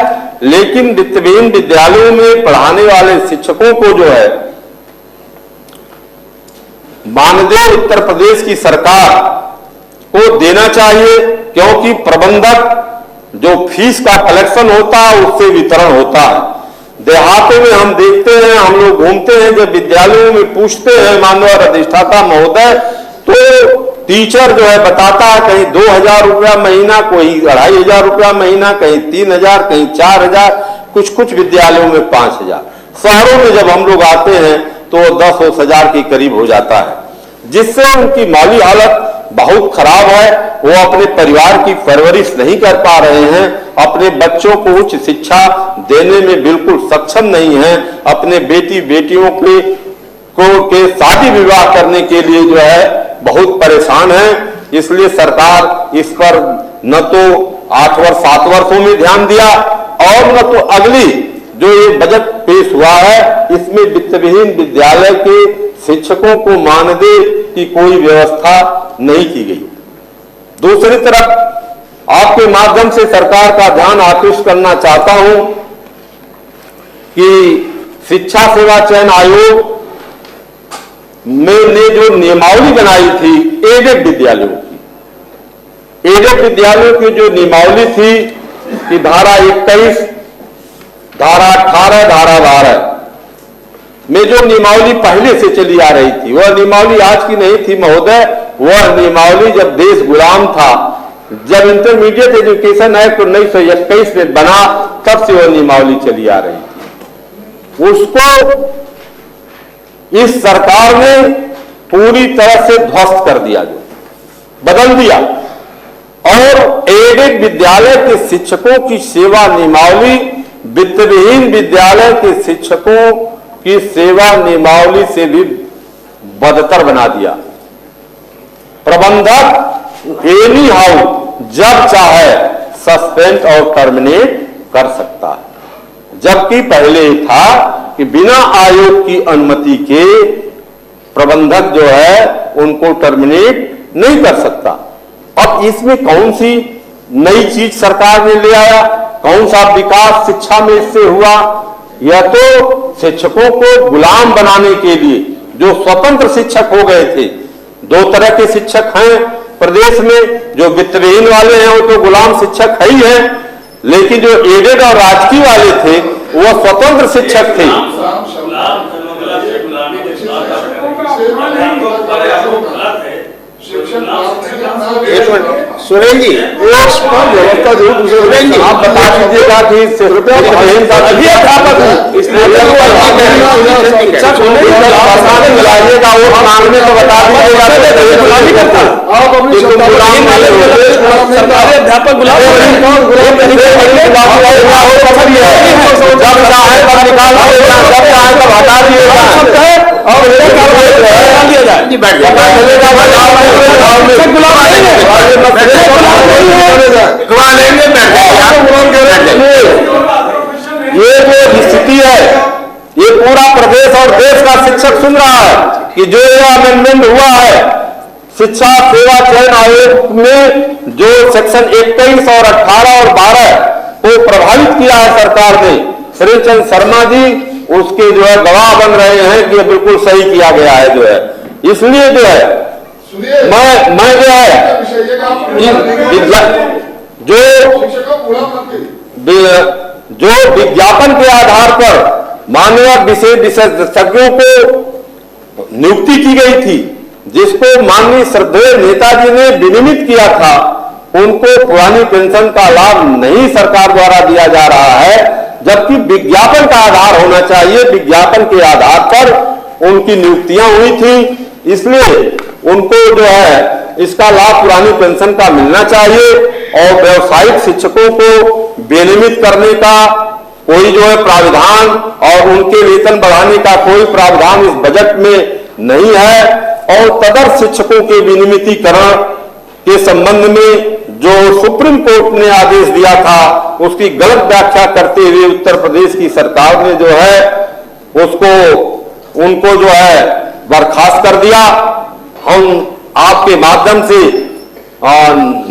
लेकिन वित्तहीन विद्यालयों में पढ़ाने वाले शिक्षकों को जो है मानदेय उत्तर प्रदेश की सरकार को देना चाहिए, क्योंकि प्रबंधक जो फीस का कलेक्शन होता है उससे वितरण होता है। देहातों में हम देखते हैं, हम लोग घूमते हैं, जब विद्यालयों में पूछते हैं माननीय अधिष्ठाता महोदय, तो टीचर जो है बताता है कहीं 2,000 रुपया महीना, कोई 2,500 रुपया महीना, कहीं 3,000, कहीं 4,000, कुछ विद्यालयों में 5,000। शहरों में जब हम लोग आते हैं तो 10,000 के करीब हो जाता है, जिससे उनकी माली हालत बहुत खराब है। वो अपने परिवार की परवरिश नहीं कर पा रहे हैं, अपने बच्चों को उच्च शिक्षा देने में बिल्कुल सक्षम नहीं है, अपने बेटी बेटियों के शादी विवाह करने के लिए जो है बहुत परेशान है। इसलिए सरकार इस पर न तो 8 वर्ष 7 वर्षों में ध्यान दिया और न तो अगली जो ये बजट पेश हुआ है इसमें वित्तहीन विद्यालय के शिक्षकों को मानदेय की कोई व्यवस्था नहीं की गई। दूसरी तरफ आपके माध्यम से सरकार का ध्यान आकृष्ट करना चाहता हूं कि शिक्षा सेवा चयन आयोग ने जो नियमावली बनाई थी एडेड विद्यालयों की, एडेड विद्यालयों की जो नियमावली थी कि धारा 21, धारा 18, धारा 12 में जो नियमावली पहले से चली आ रही थी, वह नियमावली आज की नहीं थी महोदय। वह नियमावली जब देश गुलाम था, जब इंटरमीडिएट एजुकेशन एक्ट 1921 में बना, तब से वह नियमावली चली आ रही थी। उसको इस सरकार ने पूरी तरह से ध्वस्त कर दिया, जो बदल दिया। और एडेड विद्यालय के शिक्षकों की सेवा नियमावली वित्तविहीन विद्यालय के शिक्षकों की सेवा नियमावली से भी बदतर बना दिया। प्रबंधक एनी हाउ जब चाहे सस्पेंड और टर्मिनेट कर सकता है, जबकि पहले था कि बिना आयोग की अनुमति के प्रबंधक जो है उनको टर्मिनेट नहीं कर सकता। अब इसमें कौन सी नई चीज सरकार ने ले आया, कौन सा विकास शिक्षा में इससे हुआ? यह तो शिक्षकों को गुलाम बनाने के लिए जो स्वतंत्र शिक्षक हो गए थे, दो तरह के शिक्षक हैं प्रदेश में, जो वित्तविहीन वाले हैं वो तो गुलाम शिक्षक है ही है, लेकिन जो एडेड और राजकीय वाले थे वो स्वतंत्र शिक्षक थे। सुरेन जी व्यवस्था सुरेन जी आप बता दीजिएगा कि मिलाइएगा वो मांगने को बता दीजिएगा। आप अपनी सरकारी अध्यापक बुलाओ, जब चाहे तब निकाल दिएगा, जब चाहे तब हटा दिएगा और दिया जाए। ये जो स्थिति है, ये पूरा प्रदेश और देश का शिक्षक सुन रहा है कि जो यह अमेंडमेंट हुआ है शिक्षा सेवा चयन आयोग में, जो सेक्शन 21 और 18 और 12 को प्रभावित किया है सरकार ने, श्री चंद शर्मा जी उसके जो है गवाह बन रहे हैं कि ये बिल्कुल सही किया गया है जो है। इसलिए जो है मैं जो है जो विज्ञापन के आधार पर माननीय विशेषज्ञों को नियुक्ति की गई थी, जिसको माननीय श्रद्धेय नेताजी ने विनियमित किया था, उनको पुरानी पेंशन का लाभ नहीं सरकार द्वारा दिया जा रहा है, जबकि विज्ञापन का आधार होना चाहिए। विज्ञापन के आधार पर उनकी नियुक्तियां हुई थी, इसलिए उनको जो है इसका लाभ पुरानी पेंशन का मिलना चाहिए। और व्यावसायिक शिक्षकों को विनियमित करने का कोई जो है प्राविधान और उनके वेतन बढ़ाने का कोई प्राविधान इस बजट में नहीं है। और तदर्थ शिक्षकों के विनियमितीकरण के संबंध में जो सुप्रीम कोर्ट ने आदेश दिया था, उसकी गलत व्याख्या करते हुए उत्तर प्रदेश की सरकार ने जो है उनको जो है बर्खास्त कर दिया। हम आपके माध्यम से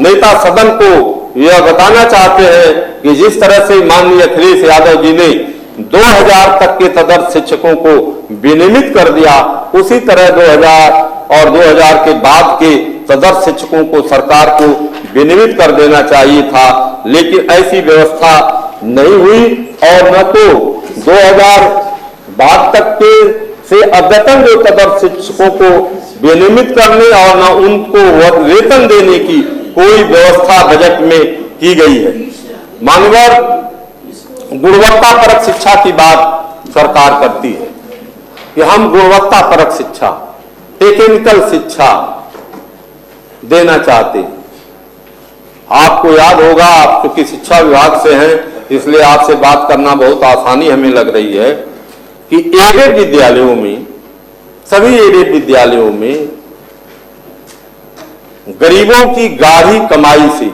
नेता सदन को यह बताना चाहते हैं कि जिस तरह से माननीय अखिलेश यादव जी ने 2000 तक के तदर्थ शिक्षकों को विनियमित कर दिया, उसी तरह 2000 और 2000 के बाद के तदर्थ शिक्षकों को सरकार को विनियमित कर देना चाहिए था, लेकिन ऐसी व्यवस्था नहीं हुई। और न तो 2000 बाद तक के से अद्यतन जो तदर्थ शिक्षकों को विनियमित करने और न उनको वेतन देने की कोई व्यवस्था बजट में की गई है। मानवर गुणवत्तापरक शिक्षा की बात सरकार करती है कि हम गुणवत्तापरक शिक्षा, टेक्निकल शिक्षा देना चाहते हैं। आपको याद होगा, आप चूंकि शिक्षा विभाग से हैं इसलिए आपसे बात करना बहुत आसानी हमें लग रही है कि एडेड विद्यालयों में, सभी एडेड विद्यालयों में गरीबों की गाढ़ी कमाई से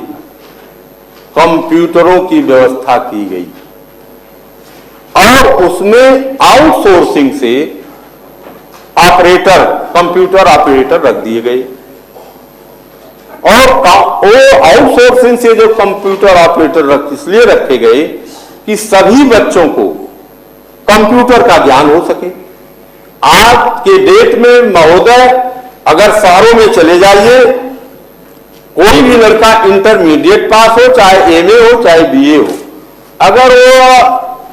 कंप्यूटरों की व्यवस्था की गई और उसमें आउटसोर्सिंग से ऑपरेटर, कंप्यूटर ऑपरेटर रख दिए गए। और वो आउटसोर्सिंग से जो कंप्यूटर ऑपरेटर इसलिए रखे गए कि सभी बच्चों को कंप्यूटर का ज्ञान हो सके। आज के डेट में महोदय, अगर शहरों में चले जाइए, कोई भी लड़का इंटरमीडिएट पास हो, चाहे एमए हो चाहे बीए हो, अगर वो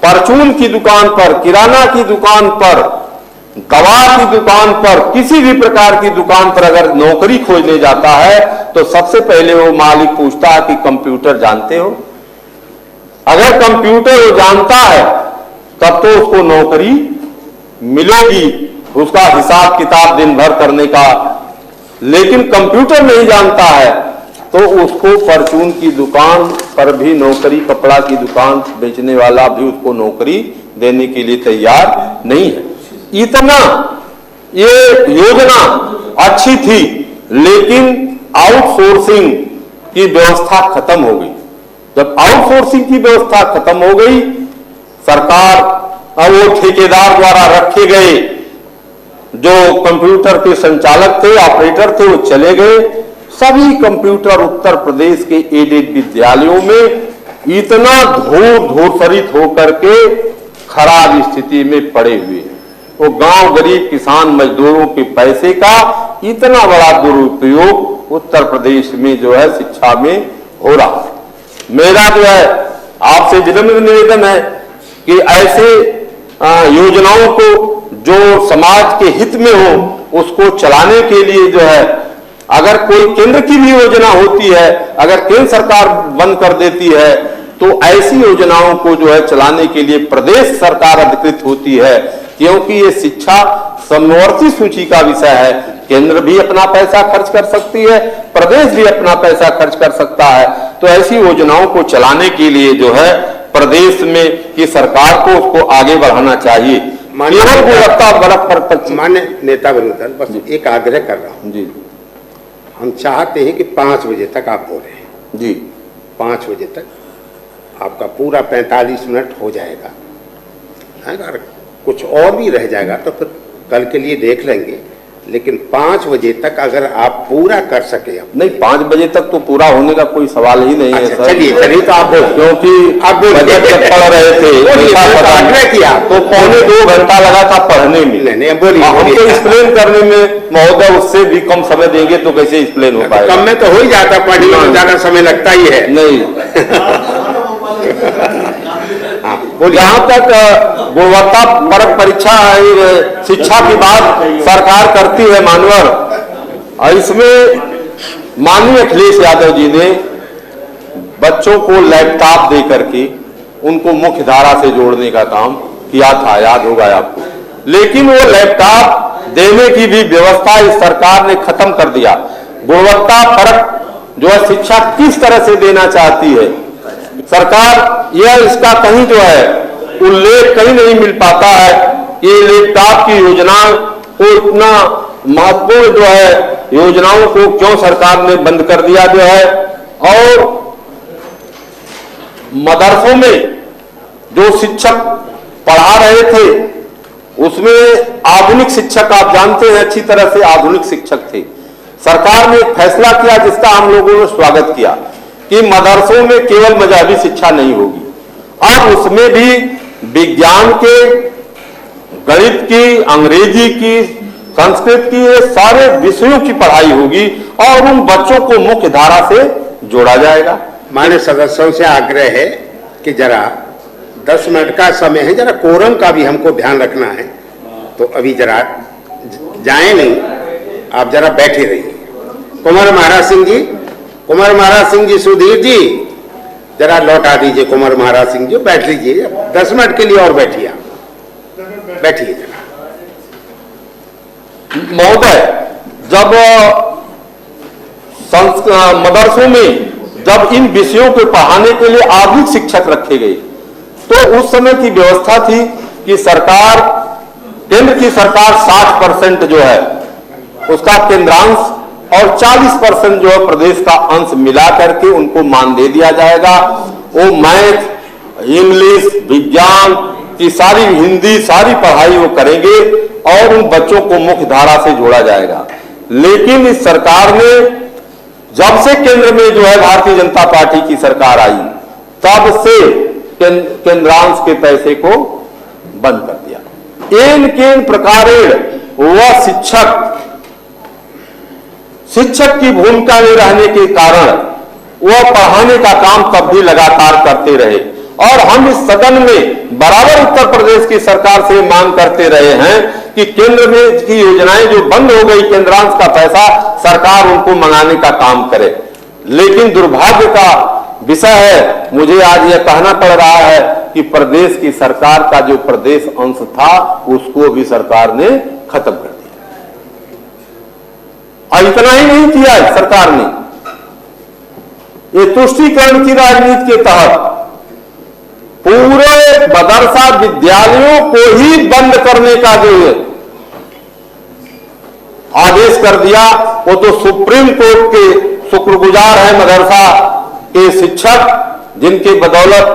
परचून की दुकान पर, किराना की दुकान पर, दवा की दुकान पर, किसी भी प्रकार की दुकान पर अगर नौकरी खोजने जाता है तो सबसे पहले वो मालिक पूछता है कि कंप्यूटर जानते हो। अगर कंप्यूटर वो जानता है तब तो उसको नौकरी मिलेगी, उसका हिसाब किताब दिन भर करने का, लेकिन कंप्यूटर नहीं जानता है तो उसको परचून की दुकान पर भी नौकरी, कपड़ा की दुकान बेचने वाला भी उसको नौकरी देने के लिए तैयार नहीं है। इतना ये योजना अच्छी थी, लेकिन आउटसोर्सिंग की व्यवस्था खत्म हो गई। जब आउटसोर्सिंग की व्यवस्था खत्म हो गई, सरकार और वो ठेकेदार द्वारा रखे गए जो कंप्यूटर के संचालक थे, ऑपरेटर थे, वो चले गए। सभी कंप्यूटर उत्तर प्रदेश के एडेड विद्यालयों में इतना धूर्तरित होकर के खराब स्थिति में पड़े हुए हैं। वो गांव गरीब किसान मजदूरों के पैसे का इतना बड़ा दुरुपयोग उत्तर प्रदेश में जो है शिक्षा में हो रहा है। मेरा जो है आपसे विनम्र निवेदन है कि ऐसे योजनाओं को जो समाज के हित में हो उसको चलाने के लिए जो है, अगर कोई केंद्र की भी योजना होती है, अगर केंद्र सरकार बंद कर देती है तो ऐसी योजनाओं को जो है चलाने के लिए प्रदेश सरकार अधिकृत होती है, क्योंकि ये शिक्षा समवर्ती सूची का विषय है। केंद्र भी अपना पैसा खर्च कर सकती है, प्रदेश भी अपना पैसा खर्च कर सकता है। तो ऐसी योजनाओं को चलाने के लिए जो है प्रदेश में की सरकार को उसको आगे बढ़ाना चाहिए। माननीय नेता विनोदन, बस एक आग्रह कर रहा हूँ जी, हम चाहते हैं कि 5 बजे तक आप बोलें जी। 5 बजे तक आपका पूरा 45 मिनट हो जाएगा। अगर कुछ और भी रह जाएगा तो फिर कल के लिए देख लेंगे, लेकिन 5 बजे तक अगर आप पूरा कर सके। नहीं, 5 बजे तक तो पूरा होने का कोई सवाल ही नहीं है सर। चलिए तो आप क्योंकि आप बजट जब पढ़ रहे थे आग्रह किया तो 1.25 घंटा लगा था पढ़ने में। नहीं बोलिए, हमको एक्सप्लेन करने में महोदय उससे भी कम समय देंगे तो कैसे एक्सप्लेन हो पाएगा? कम में तो हो ही जाता, पढ़ने में ज्यादा समय लगता ही है। नहीं जहां तक गुणवत्ता परक परीक्षा शिक्षा की बात सरकार करती है मानवर, और इसमें माननीय अखिलेश यादव जी ने बच्चों को लैपटॉप दे करके उनको मुख्य धारा से जोड़ने का काम किया था, याद होगा आपको। लेकिन वो लैपटॉप देने की भी व्यवस्था इस सरकार ने खत्म कर दिया। गुणवत्ता परक जो है शिक्षा किस तरह से देना चाहती है सरकार, यह इसका कहीं जो है उल्लेख कहीं नहीं मिल पाता है। ये लैपटॉप की योजना को इतना महत्वपूर्ण जो है योजनाओं को क्यों सरकार ने बंद कर दिया जो है। और मदरसों में जो शिक्षक पढ़ा रहे थे उसमें आधुनिक शिक्षक, आप जानते हैं अच्छी तरह से आधुनिक शिक्षक थे। सरकार ने एक फैसला किया जिसका हम लोगों ने स्वागत किया कि मदरसों में केवल मजहबी शिक्षा नहीं होगी, अब उसमें भी विज्ञान के, गणित की, अंग्रेजी की, संस्कृत की, ये सारे विषयों की पढ़ाई होगी और उन बच्चों को मुख्य धारा से जोड़ा जाएगा। माननीय सदस्यों से आग्रह है कि जरा 10 मिनट का समय है, जरा कोरम का भी हमको ध्यान रखना है। तो अभी जरा जाए नहीं, आप जरा बैठे रहिए। कुंवर महाराज सिंह जी, सुधीर जी जरा लौटा दीजिए। कुंवर महाराज सिंह जी बैठ लीजिए, 10 मिनट के लिए और बैठिए, आप बैठिए जरा। महोदय, जब मदरसों में जब इन विषयों को पढ़ाने के लिए आधुनिक शिक्षक रखे गए तो उस समय की व्यवस्था थी कि सरकार, केंद्र की सरकार 60% जो है उसका केंद्रांश और 40% जो है प्रदेश का अंश मिला करके उनको मान दे दिया जाएगा। वो मैथ, इंग्लिश, विज्ञान की सारी, हिंदी, सारी पढ़ाई वो करेंगे और उन बच्चों को मुख्य धारा से जोड़ा जाएगा। लेकिन इस सरकार ने, जब से केंद्र में जो है भारतीय जनता पार्टी की सरकार आई, तब से केंद्रांश के पैसे को बंद कर दिया। इन प्रकारेण वह शिक्षक की भूमिका में रहने के कारण वह पढ़ाने का काम तब भी लगातार करते रहे। और हम इस सदन में बराबर उत्तर प्रदेश की सरकार से मांग करते रहे हैं कि केंद्र में की योजनाएं जो बंद हो गई, केंद्रांश का पैसा सरकार उनको मंगाने का काम करे। लेकिन दुर्भाग्य का विषय है, मुझे आज यह कहना पड़ रहा है कि प्रदेश की सरकार का जो प्रदेश अंश था उसको भी सरकार ने खत्म कर दिया। और इतना ही नहीं किया सरकार ने, ये तुष्टीकरण की राजनीति के तहत पूरे मदरसा विद्यालयों को ही बंद करने का जो आदेश कर दिया। वो तो सुप्रीम कोर्ट के शुक्रगुजार है मदरसा के शिक्षक, जिनके बदौलत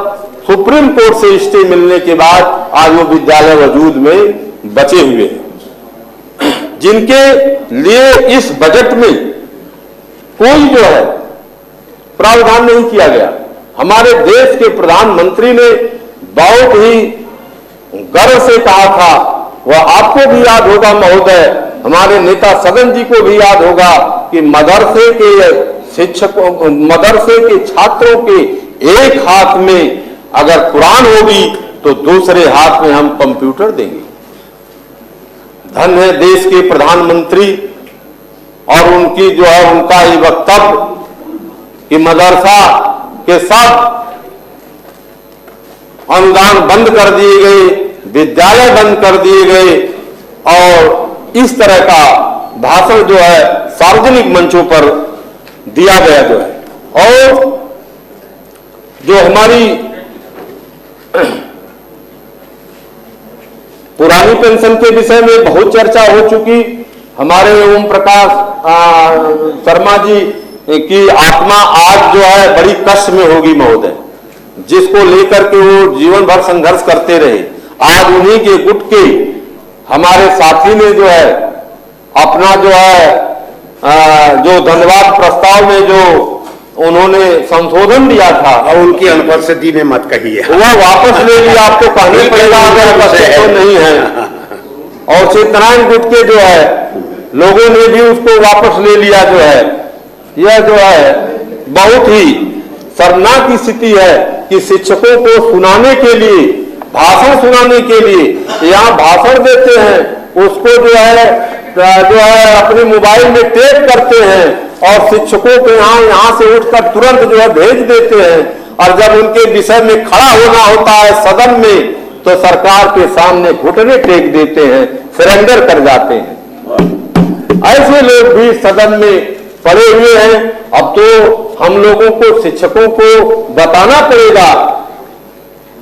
सुप्रीम कोर्ट से स्टे मिलने के बाद आज वो विद्यालय वजूद में बचे हुए हैं, जिनके लिए इस बजट में कोई जो है प्रावधान नहीं किया गया। हमारे देश के प्रधानमंत्री ने बहुत ही गर्व से कहा था, वह आपको भी याद होगा महोदय, हमारे नेता सदन जी को भी याद होगा कि मदरसे के शिक्षकों, मदरसे के छात्रों के एक हाथ में अगर कुरान होगी तो दूसरे हाथ में हम कंप्यूटर देंगे। धन्य है देश के प्रधानमंत्री और उनकी जो है उनका ये वक्तव्य कि मदरसा के सब अनुदान बंद कर दिए गए, विद्यालय बंद कर दिए गए, और इस तरह का भाषण जो है सार्वजनिक मंचों पर दिया गया जो है। और जो हमारी पुरानी पेंशन के विषय में बहुत चर्चा हो चुकी। हमारे ओम प्रकाश शर्मा जी की आत्मा आज जो है बड़ी कष्ट में होगी महोदय, जिसको लेकर के वो जीवन भर संघर्ष करते रहे। आज उन्हीं के गुट के हमारे साथी ने जो है अपना जो है जो धन्यवाद प्रस्ताव में जो उन्होंने संशोधन दिया था और उनकी अनुपस्थिति में मत कहिए, वह वापस ले लिया। आपको कहने पड़ेगा अगर उपस्थित तो नहीं है। और सत्यनारायण गुट के जो है लोगों ने भी उसको वापस ले लिया जो है। यह जो है बहुत ही शर्मनाक की स्थिति है कि शिक्षकों को सुनाने के लिए, भाषण सुनाने के लिए यहाँ भाषण देते हैं, उसको जो है अपने मोबाइल में टेप करते हैं और शिक्षकों को यहाँ से उठकर तुरंत जो है भेज देते हैं। और जब उनके विषय में खड़ा होना होता है सदन में तो सरकार के सामने घुटने टेक देते हैं, सरेंडर कर जाते हैं। ऐसे लोग भी सदन में पड़े हुए हैं। अब तो हम लोगों को, शिक्षकों को बताना पड़ेगा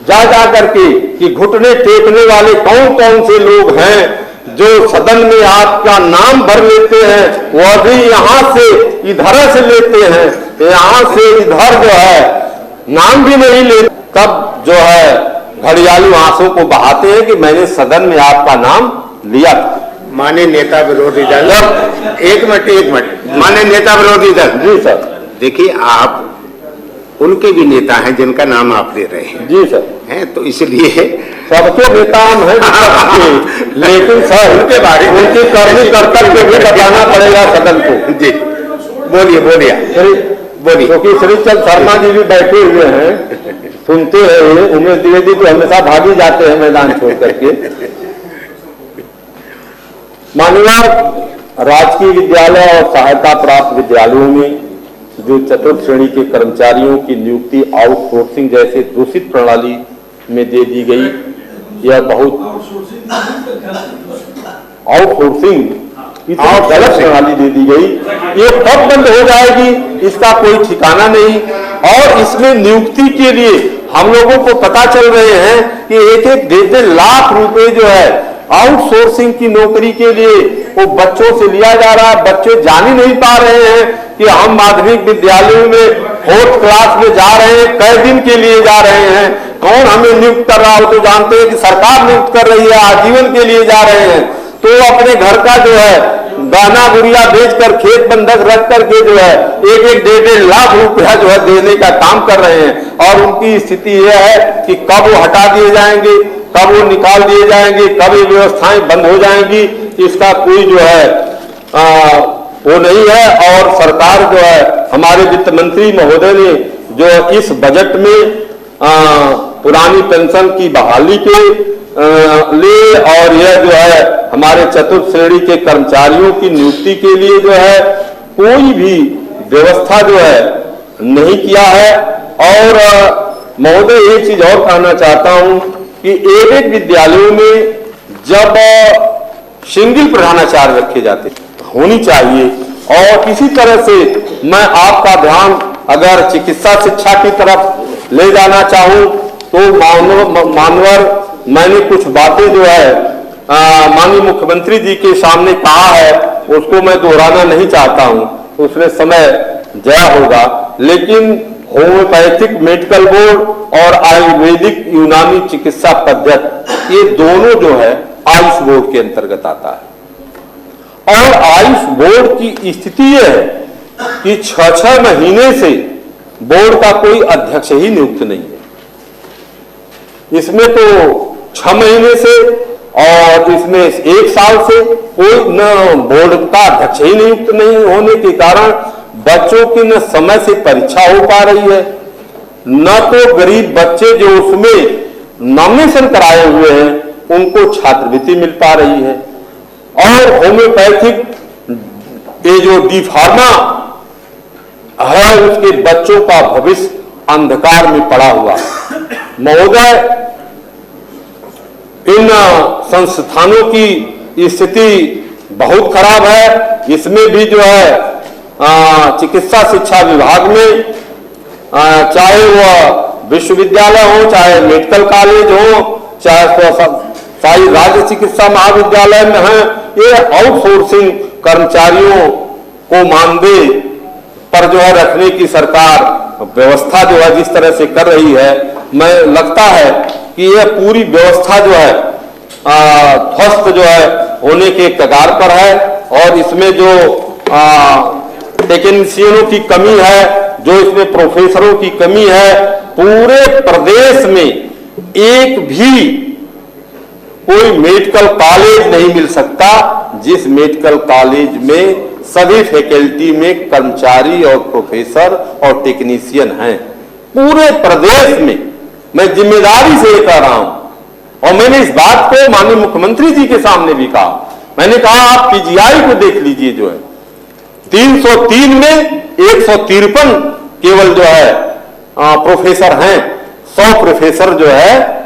जा करके कि घुटने टेकने वाले कौन कौन से लोग हैं जो सदन में आपका नाम भर लेते हैं, वह भी यहाँ से इधर से लेते हैं, यहाँ से इधर जो है नाम भी नहीं लेते, तब जो है घड़ियालू आंसू को बहाते हैं कि मैंने सदन में आपका नाम लिया था। माने नेता विरोधी दल, एक मिनट माने नेता विरोधी दल जी सर, देखिए आप उनके भी नेता हैं जिनका नाम आप ले रहे हैं। जी सर, हैं तो इसलिए सबके नेता हम हैं, लेकिन सर उनके बारे में उनकी करनी कर्तव्य भी बताना पड़ेगा सदन को। जी बोलिए क्योंकि श्रीचंद शर्मा जी भी बैठे हुए हैं, सुनते हैं। उमेश द्विवेदी तो हमेशा भागी जाते हैं मैदान छोड़ करके। माननीय राजकीय विद्यालय और सहायता प्राप्त विद्यालयों में जो चतुर्थ श्रेणी के कर्मचारियों की नियुक्ति आउटसोर्सिंग जैसे दूषित प्रणाली में दे दी गई, यह बहुत आउटसोर्सिंग गलत प्रणाली दे दी गई। ये कब बंद हो जाएगी इसका कोई ठिकाना नहीं। और इसमें नियुक्ति के लिए हम लोगों को पता चल रहे हैं कि 1-1 लाख रुपए जो है आउटसोर्सिंग की नौकरी के लिए वो बच्चों से लिया जा रहा है। बच्चे जान ही नहीं पा रहे हैं कि हम माध्यमिक विद्यालयों में 4th क्लास में जा रहे हैं, कई दिन के लिए जा रहे हैं, कौन हमें नियुक्त कर रहा हो तो जानते हैं कि सरकार नियुक्त कर रही है, आजीवन के लिए जा रहे हैं। तो अपने घर का जो है गहना गुड़िया बेचकर खेत बंधक रख करके जो है 1-1 लाख रुपया जो है देने का काम कर रहे हैं। और उनकी स्थिति यह है कि कब वो हटा दिए जाएंगे, कब वो निकाल दिए जाएंगे, कब ये व्यवस्थाएं बंद हो जाएंगी, इसका कोई जो है वो नहीं है। और सरकार जो है हमारे वित्त मंत्री महोदय ने जो इस बजट में पुरानी पेंशन की बहाली के लिए और यह जो है हमारे चतुर्थ श्रेणी के कर्मचारियों की नियुक्ति के लिए जो है कोई भी व्यवस्था जो है नहीं किया है। और महोदय एक चीज और कहना चाहता हूं कि एक विद्यालयों में जब सिंगल प्रधानाचार्य रखे जाते होनी चाहिए। और इसी तरह से मैं आपका ध्यान अगर चिकित्सा शिक्षा की तरफ ले जाना चाहूं तो मानवर मैंने कुछ बातें जो है माननीय मुख्यमंत्री जी के सामने कहा है, उसको मैं दोहराना नहीं चाहता हूं, उसमें समय जया होगा। लेकिन होम्योपैथिक मेडिकल बोर्ड और आयुर्वेदिक यूनानी चिकित्सा पद्धति ये दोनों जो है आयुष बोर्ड के अंतर्गत आता है। और आयुष बोर्ड की स्थिति यह है कि 6-6 महीने से बोर्ड का कोई अध्यक्ष ही नियुक्त नहीं है। इसमें तो 6 महीने से और इसमें 1 साल से कोई न बोर्ड का अध्यक्ष ही नियुक्त नहीं होने के कारण बच्चों की न समय से परीक्षा हो पा रही है, न तो गरीब बच्चे जो उसमें नॉमिनेशन कराए हुए हैं उनको छात्रवृत्ति मिल पा रही है। और होम्योपैथिक ये जो डी फार्मा है उसके बच्चों का भविष्य अंधकार में पड़ा हुआ। महोदय, इन संस्थानों की स्थिति बहुत खराब है। इसमें भी जो है चिकित्सा शिक्षा विभाग में चाहे वह विश्वविद्यालय हो, चाहे मेडिकल कॉलेज हो, चाहे सारी राज्य चिकित्सा महाविद्यालय में है, ये आउटसोर्सिंग कर्मचारियों को मानदेय पर जो है रखने की सरकार व्यवस्था जो है जिस तरह से कर रही है, मैं लगता है कि यह पूरी व्यवस्था जो है ध्वस्त जो है होने के कगार पर है। और इसमें जो टेक्नीशियनों की कमी है, जो इसमें प्रोफेसरों की कमी है, पूरे प्रदेश में एक भी कोई मेडिकल कॉलेज नहीं मिल सकता जिस मेडिकल कॉलेज में सभी फैकल्टी में कर्मचारी और प्रोफेसर और टेक्नीशियन हैं। पूरे प्रदेश में मैं जिम्मेदारी से कह रहा हूं और मैंने इस बात को माननीय मुख्यमंत्री जी के सामने भी कहा। मैंने कहा आप पीजीआई को देख लीजिए, जो है 303 में 153 केवल जो है प्रोफेसर हैं, 100 प्रोफेसर जो है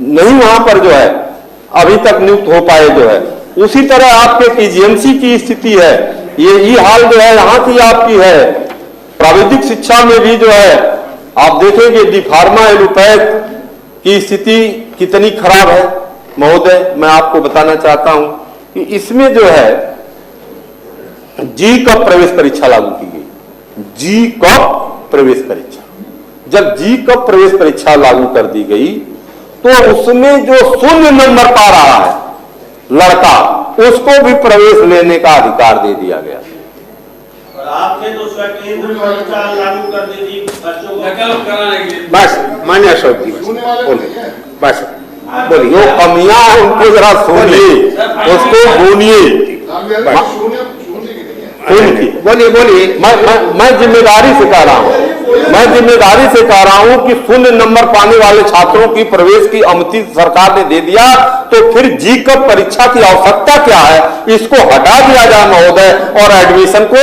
नहीं वहां पर जो है अभी तक नियुक्त हो पाए जो है। उसी तरह आपके पीजीएमसी की स्थिति है, ये हाल जो है यहाँ की आपकी है। प्राविधिक शिक्षा में भी जो है आप देखेंगे डी फार्मा एलोपैथ की स्थिति कितनी खराब है। महोदय, मैं आपको बताना चाहता हूं कि इसमें जो है जी कब प्रवेश परीक्षा लागू की गई, जी कब प्रवेश परीक्षा, जब जी कब प्रवेश परीक्षा लागू कर दी गई तो उसमें जो 0 नंबर पा रहा है लड़का, उसको भी प्रवेश लेने का अधिकार दे दिया गया। आपने तो स्वकेंद्र परीक्षा लागू कर दी थी बच्चों को। बस मान्य अशोक जी बोलिए, बस बोलिए, जो कमियां हैं उनको जरा सुनिए, उसको बोलिए, बोलिए। मैं जिम्मेदारी से कह रहा हूं, मैं जिम्मेदारी से कह रहा हूं कि 0 नंबर पाने वाले छात्रों की प्रवेश की अनुमति सरकार ने दे दिया, तो फिर जी कब परीक्षा की आवश्यकता क्या है, इसको हटा दिया जाए महोदय और एडमिशन को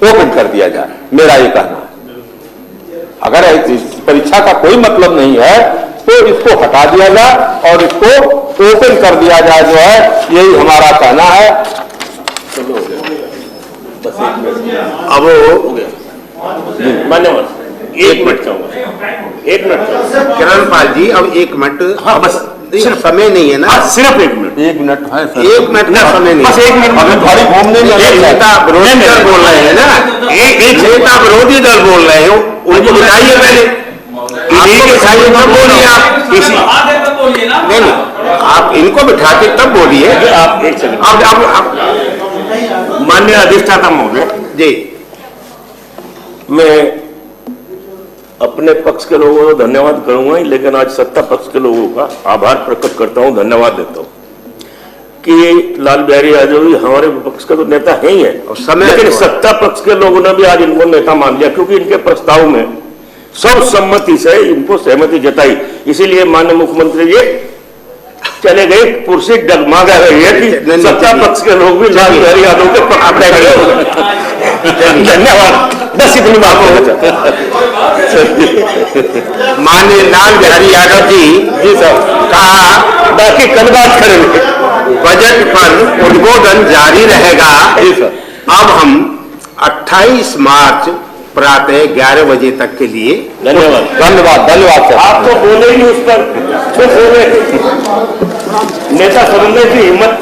ओपन कर दिया जाए। मेरा ये कहना है, अगर इस परीक्षा का कोई मतलब नहीं है तो इसको हटा दिया जाए और इसको ओपन कर दिया जाए, जो है यही हमारा कहना है। अब मान्यवर 1 मिनट चाहूंगा, 1 मिनट किरण पाल जी, अब 1 मिनट। हाँ, बस सिर्फ समय नहीं है ना, सिर्फ 1 मिनट। 1 मिनट है सर, 1 मिनट का समय नहीं, बस 1 मिनट। अभी भारी घूमने में नेता विरोधी दल बोल रहे हैं ना, एक नेता विरोधी दल बोल रहे हो, उनको बिठाइए पहले, आपको बिठाइए तब बोलिए। आप किसी नहीं, आप इनको बिठा के तब बोलिए। आप 1 सेकंड। माननीय अधिष्ठाता महोदय जी, मैं अपने पक्ष के लोगों को धन्यवाद करूंगा, लेकिन आज सत्ता पक्ष के लोगों का आभार प्रकट करता हूं, धन्यवाद देता हूं कि लाल बिहारी यादव जी हमारे विपक्ष का तो नेता है ही है, लेकिन सत्ता पक्ष के लोगों ने भी आज इनको नेता मान लिया, क्योंकि इनके प्रस्ताव में सर्वसम्मति से इनको सहमति जताई। इसीलिए माननीय मुख्यमंत्री जी चले गए, कुर्सी डगमगा रही है कि सत्ता पक्ष के लोग भी लाल बिहारी यादव के पक्ष। धन्यवाद, बस इतनी बात हो। माननीय लाल बिहारी यादव जी जी सर कहा बाकी कल बात करेंगे। बजट पर उद्बोधन जारी रहेगा। अब हम 28 मार्च प्रातः 11 बजे तक के लिए धन्यवाद धन्यवाद धन्यवाद सर। आप तो बोले ही उस पर, नेता समझने की हिम्मत